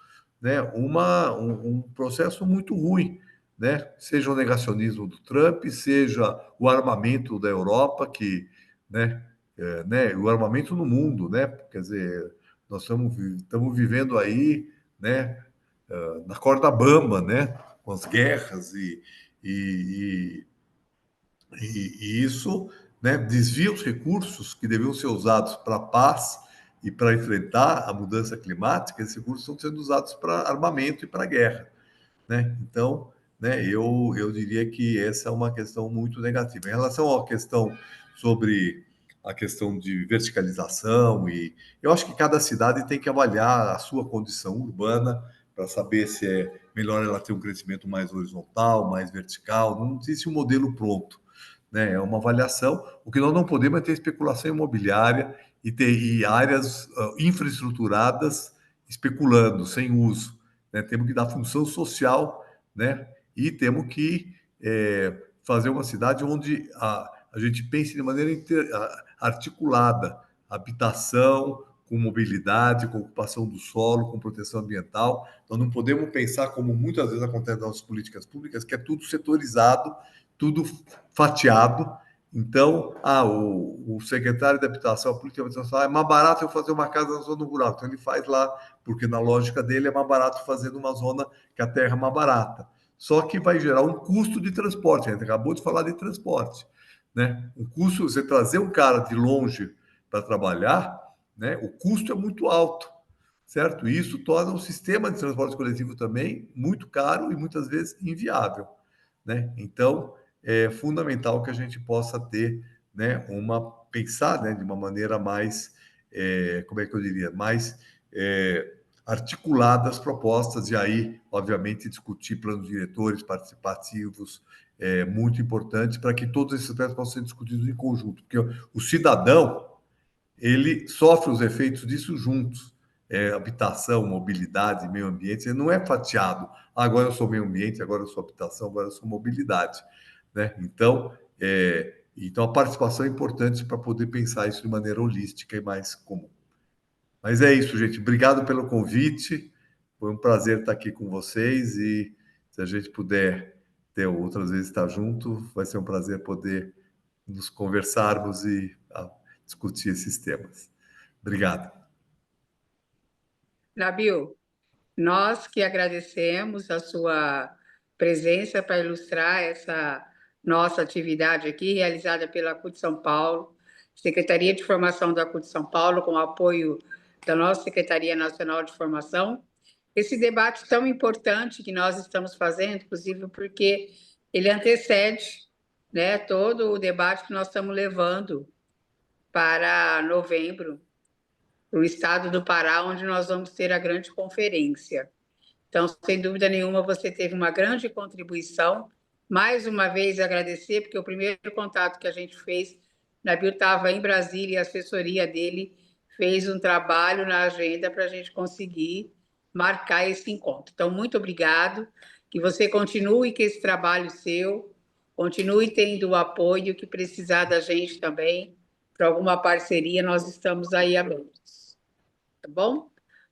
né, um processo muito ruim, né? Seja o negacionismo do Trump, seja o armamento da Europa, né, o armamento no mundo, né? Quer dizer, nós estamos vivendo aí, né, na corda bamba, né? Com as guerras e, e isso, né, desvia os recursos que deveriam ser usados para a paz e para enfrentar a mudança climática. Esses recursos estão sendo usados para armamento e para guerra, né? Então, né, eu diria que essa é uma questão muito negativa. Em relação à questão sobre a questão de verticalização, e eu acho que cada cidade tem que avaliar a sua condição urbana para saber se é melhor ela ter um crescimento mais horizontal, mais vertical. Não existe um modelo pronto, né? É uma avaliação. O que nós não podemos é ter especulação imobiliária e áreas infraestruturadas especulando, sem uso, né? Temos que dar função social, né? E temos que fazer uma cidade onde a gente pense de maneira articulada, habitação com mobilidade, com ocupação do solo, com proteção ambiental. Nós não podemos pensar, como muitas vezes acontece nas políticas públicas, que é tudo setorizado, tudo fatiado. Então, o secretário de Habitação, a política de habitação, fala, é mais barato eu fazer uma casa na zona rural. Então, ele faz lá, porque na lógica dele é mais barato fazer numa zona que a terra é mais barata. Só que vai gerar um custo de transporte. A gente acabou de falar de transporte, né? O custo, você trazer um cara de longe para trabalhar, né? O custo é muito alto, certo? E isso torna o sistema de transporte coletivo também muito caro e muitas vezes inviável, né? Então, é fundamental que a gente possa ter, né, pensar, né, de uma maneira mais, como é que eu diria, mais articulada as propostas, e aí, obviamente, discutir planos diretores participativos é muito importante para que todos esses aspectos possam ser discutidos em conjunto, porque o cidadão, ele sofre os efeitos disso juntos. Habitação, mobilidade, meio ambiente, ele não é fatiado. Agora eu sou meio ambiente, agora eu sou habitação, agora eu sou mobilidade, né? Então, então a participação é importante para poder pensar isso de maneira holística e mais comum. Mas é isso, gente. Obrigado pelo convite. Foi um prazer estar aqui com vocês e se a gente puder ter outras vezes estar junto, vai ser um prazer poder nos conversarmos e discutir esses temas. Obrigado. Nabil, nós que agradecemos a sua presença para ilustrar essa nossa atividade aqui, realizada pela CUT São Paulo, Secretaria de Formação da CUT São Paulo, com o apoio da nossa Secretaria Nacional de Formação. Esse debate tão importante que nós estamos fazendo, inclusive porque ele antecede, né, todo o debate que nós estamos levando para novembro, o estado do Pará, onde nós vamos ter a grande conferência. Então, sem dúvida nenhuma, você teve uma grande contribuição. Mais uma vez, agradecer, porque o primeiro contato que a gente fez Nabil estava em Brasília e a assessoria dele fez um trabalho na agenda para a gente conseguir marcar esse encontro. Então, muito obrigado, que você continue com esse trabalho seu, continue tendo o apoio que precisar da gente também, para alguma parceria, nós estamos aí abertos. Tá bom? Tá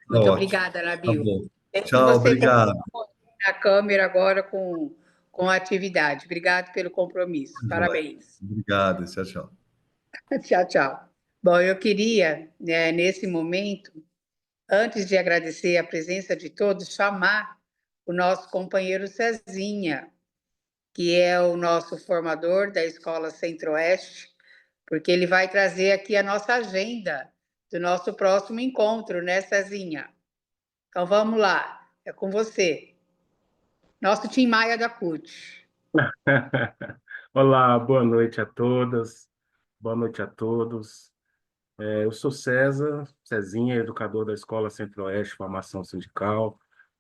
Muito ótimo. obrigada, Tá Nabil. bom. E Tchau, você obrigado. na câmera agora com a atividade. Obrigado pelo compromisso. Parabéns. Obrigado. Tchau, tchau. Tchau, tchau. Bom, eu queria, né, nesse momento, antes de agradecer a presença de todos, chamar o nosso companheiro Cezinha, que é o nosso formador da Escola Centro-Oeste, porque ele vai trazer aqui a nossa agenda do nosso próximo encontro, né, Cezinha? Então vamos lá, é com você. Nosso Tim Maia da CUT. Olá, boa noite a todas, boa noite a todos. Eu sou Cezinha, educador da Escola Centro-Oeste Formação Sindical,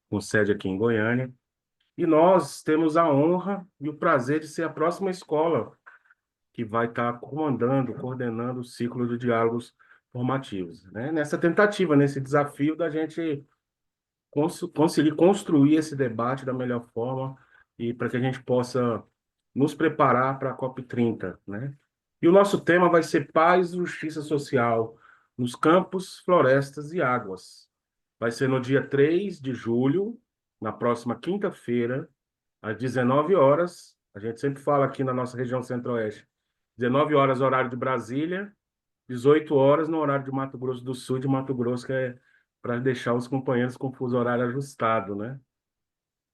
com sede aqui em Goiânia. E nós temos a honra e o prazer de ser a próxima escola que vai estar comandando, coordenando o ciclo de diálogos formativos, né? Nessa tentativa, nesse desafio da gente conseguir construir esse debate da melhor forma e para que a gente possa nos preparar para a COP30, né? E o nosso tema vai ser paz e justiça social nos campos, florestas e águas. Vai ser no dia 3 de julho, na próxima quinta-feira, às 19 horas. A gente sempre fala aqui na nossa região centro-oeste. 19 horas, horário de Brasília, 18 horas no horário de Mato Grosso do Sul e de Mato Grosso, que é para deixar os companheiros com o fuso horário ajustado, né?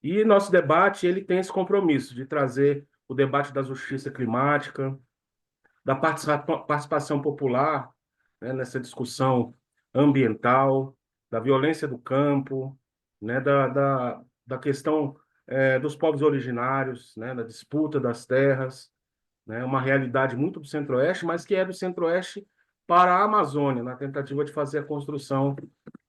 E nosso debate, ele tem esse compromisso de trazer o debate da justiça climática, da participação popular, né, nessa discussão ambiental, da violência do campo, né, da questão dos povos originários, né, da disputa das terras, né, uma realidade muito do Centro-Oeste, mas que é do Centro-Oeste para a Amazônia, na tentativa de fazer a construção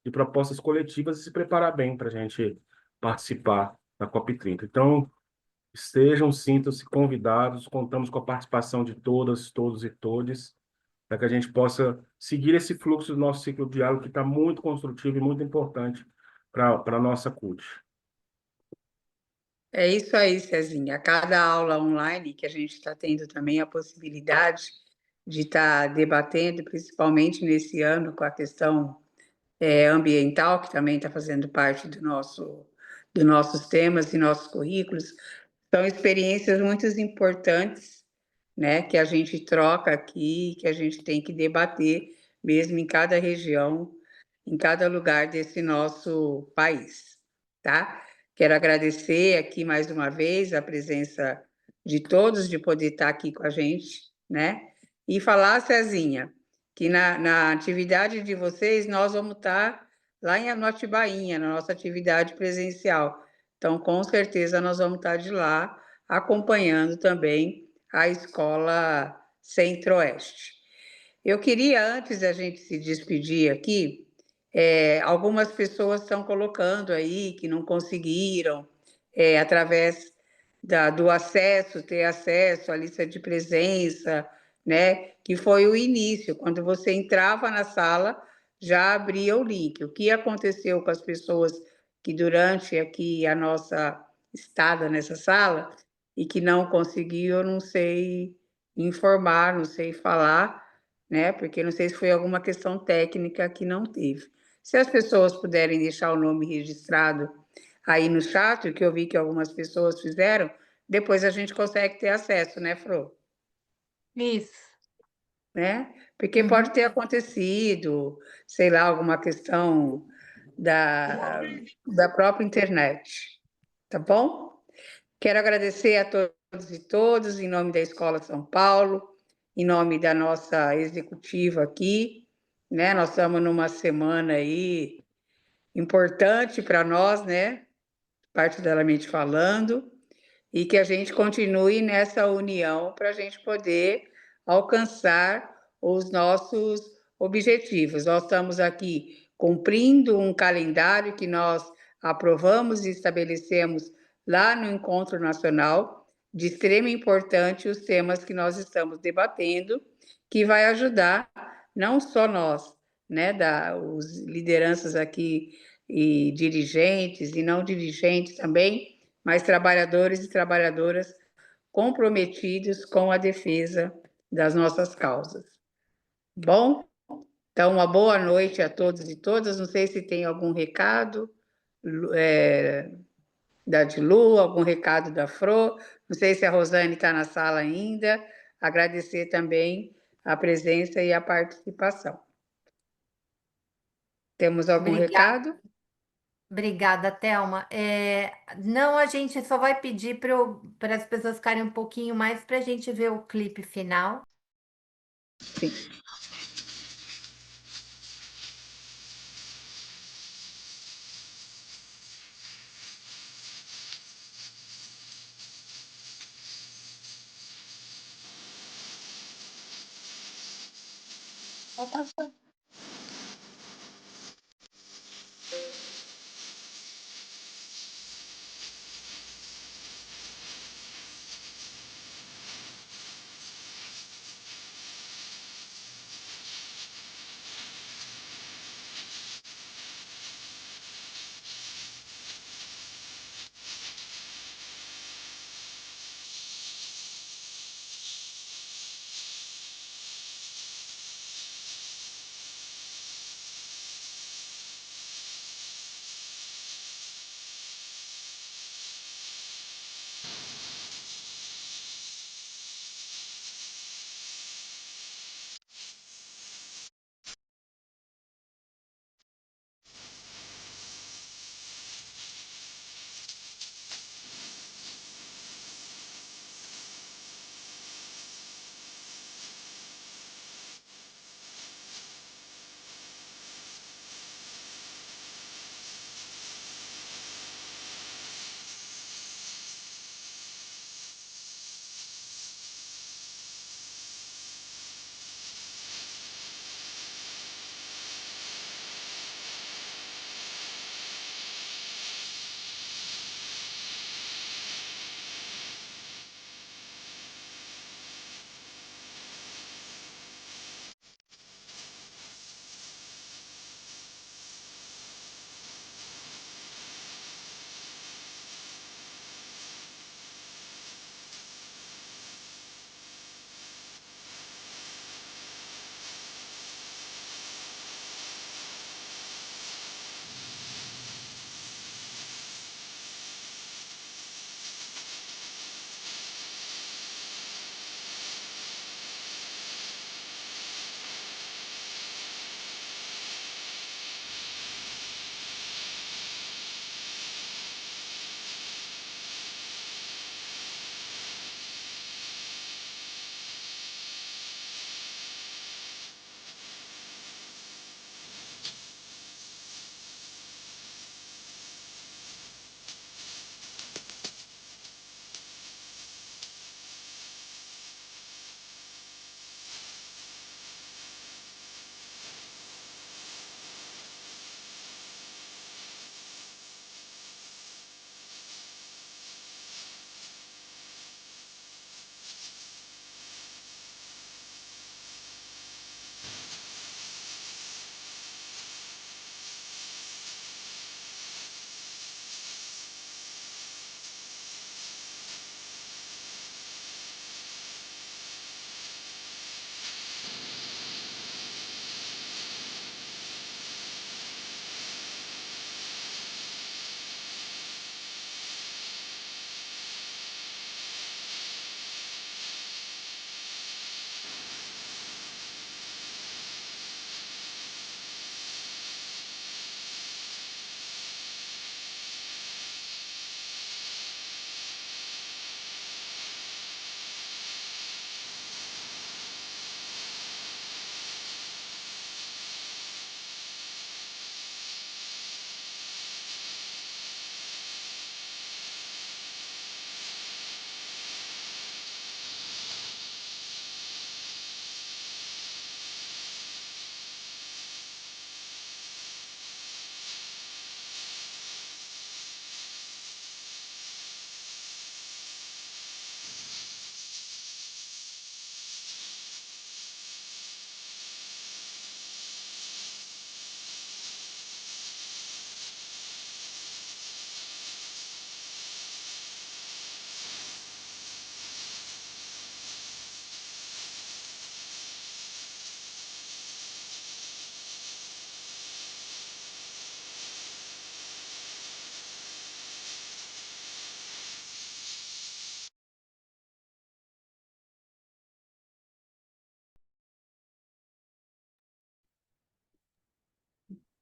de propostas coletivas e se preparar bem para a gente participar da COP30. Então, sintam-se convidados, contamos com a participação de todas, todos e todes, para que a gente possa seguir esse fluxo do nosso ciclo de diálogo, que está muito construtivo e muito importante para a nossa CUT. É isso aí, Cezinha. A cada aula online que a gente está tendo também a possibilidade de estar debatendo, principalmente nesse ano, com a questão ambiental, que também está fazendo parte dos nossos temas e nossos currículos. São experiências muito importantes, né, que a gente troca aqui, que a gente tem que debater mesmo em cada região, em cada lugar desse nosso país, tá? Quero agradecer aqui mais uma vez a presença de todos, de poder estar aqui com a gente, né? E falar, Cezinha, que na atividade de vocês, nós vamos estar lá no Atibainha, na nossa atividade presencial. Então, com certeza, nós vamos estar de lá, acompanhando também a Escola Centro-Oeste. Eu queria, antes da gente se despedir aqui, algumas pessoas estão colocando aí que não conseguiram, através do acesso, ter acesso à lista de presença, né? Que foi o início, quando você entrava na sala, já abria o link. O que aconteceu com as pessoas que durante aqui a nossa estada nessa sala e que não conseguiu, eu não sei informar, não sei falar, né? Porque não sei se foi alguma questão técnica que não teve. Se as pessoas puderem deixar o nome registrado aí no chat, o que eu vi que algumas pessoas fizeram, depois a gente consegue ter acesso, né, Fro? Isso. Né? Porque pode ter acontecido, sei lá, alguma questão da própria internet, tá bom? Quero agradecer a todos e todas, em nome da Escola São Paulo, em nome da nossa executiva aqui, né? Nós estamos numa semana aí importante para nós, né? Particularmente falando, e que a gente continue nessa união para a gente poder alcançar os nossos objetivos. Nós estamos aqui cumprindo um calendário que nós aprovamos e estabelecemos lá no Encontro Nacional, de extrema importância os temas que nós estamos debatendo, que vai ajudar não só nós, né, os lideranças aqui e dirigentes e não dirigentes também, mas trabalhadores e trabalhadoras comprometidos com a defesa das nossas causas. Bom, então uma boa noite a todos e todas. Não sei se tem algum recado da Dilu, algum recado da Fro. Não sei se a Rosane está na sala ainda. Agradecer também a presença e a participação. Temos algum recado? Obrigada, Thelma. Não, a gente só vai pedir para as pessoas ficarem um pouquinho mais para a gente ver o clipe final. Sim.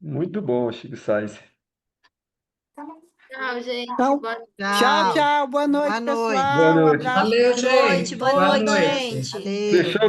Muito bom, Chico Sainz. Tchau, gente. Então, Boa tchau, Tchau. tchau. Boa noite, Boa noite. pessoal. Boa Um noite. abraço. Valeu, Boa noite, gente. boa Boa noite, noite. gente. Adeus. Fechou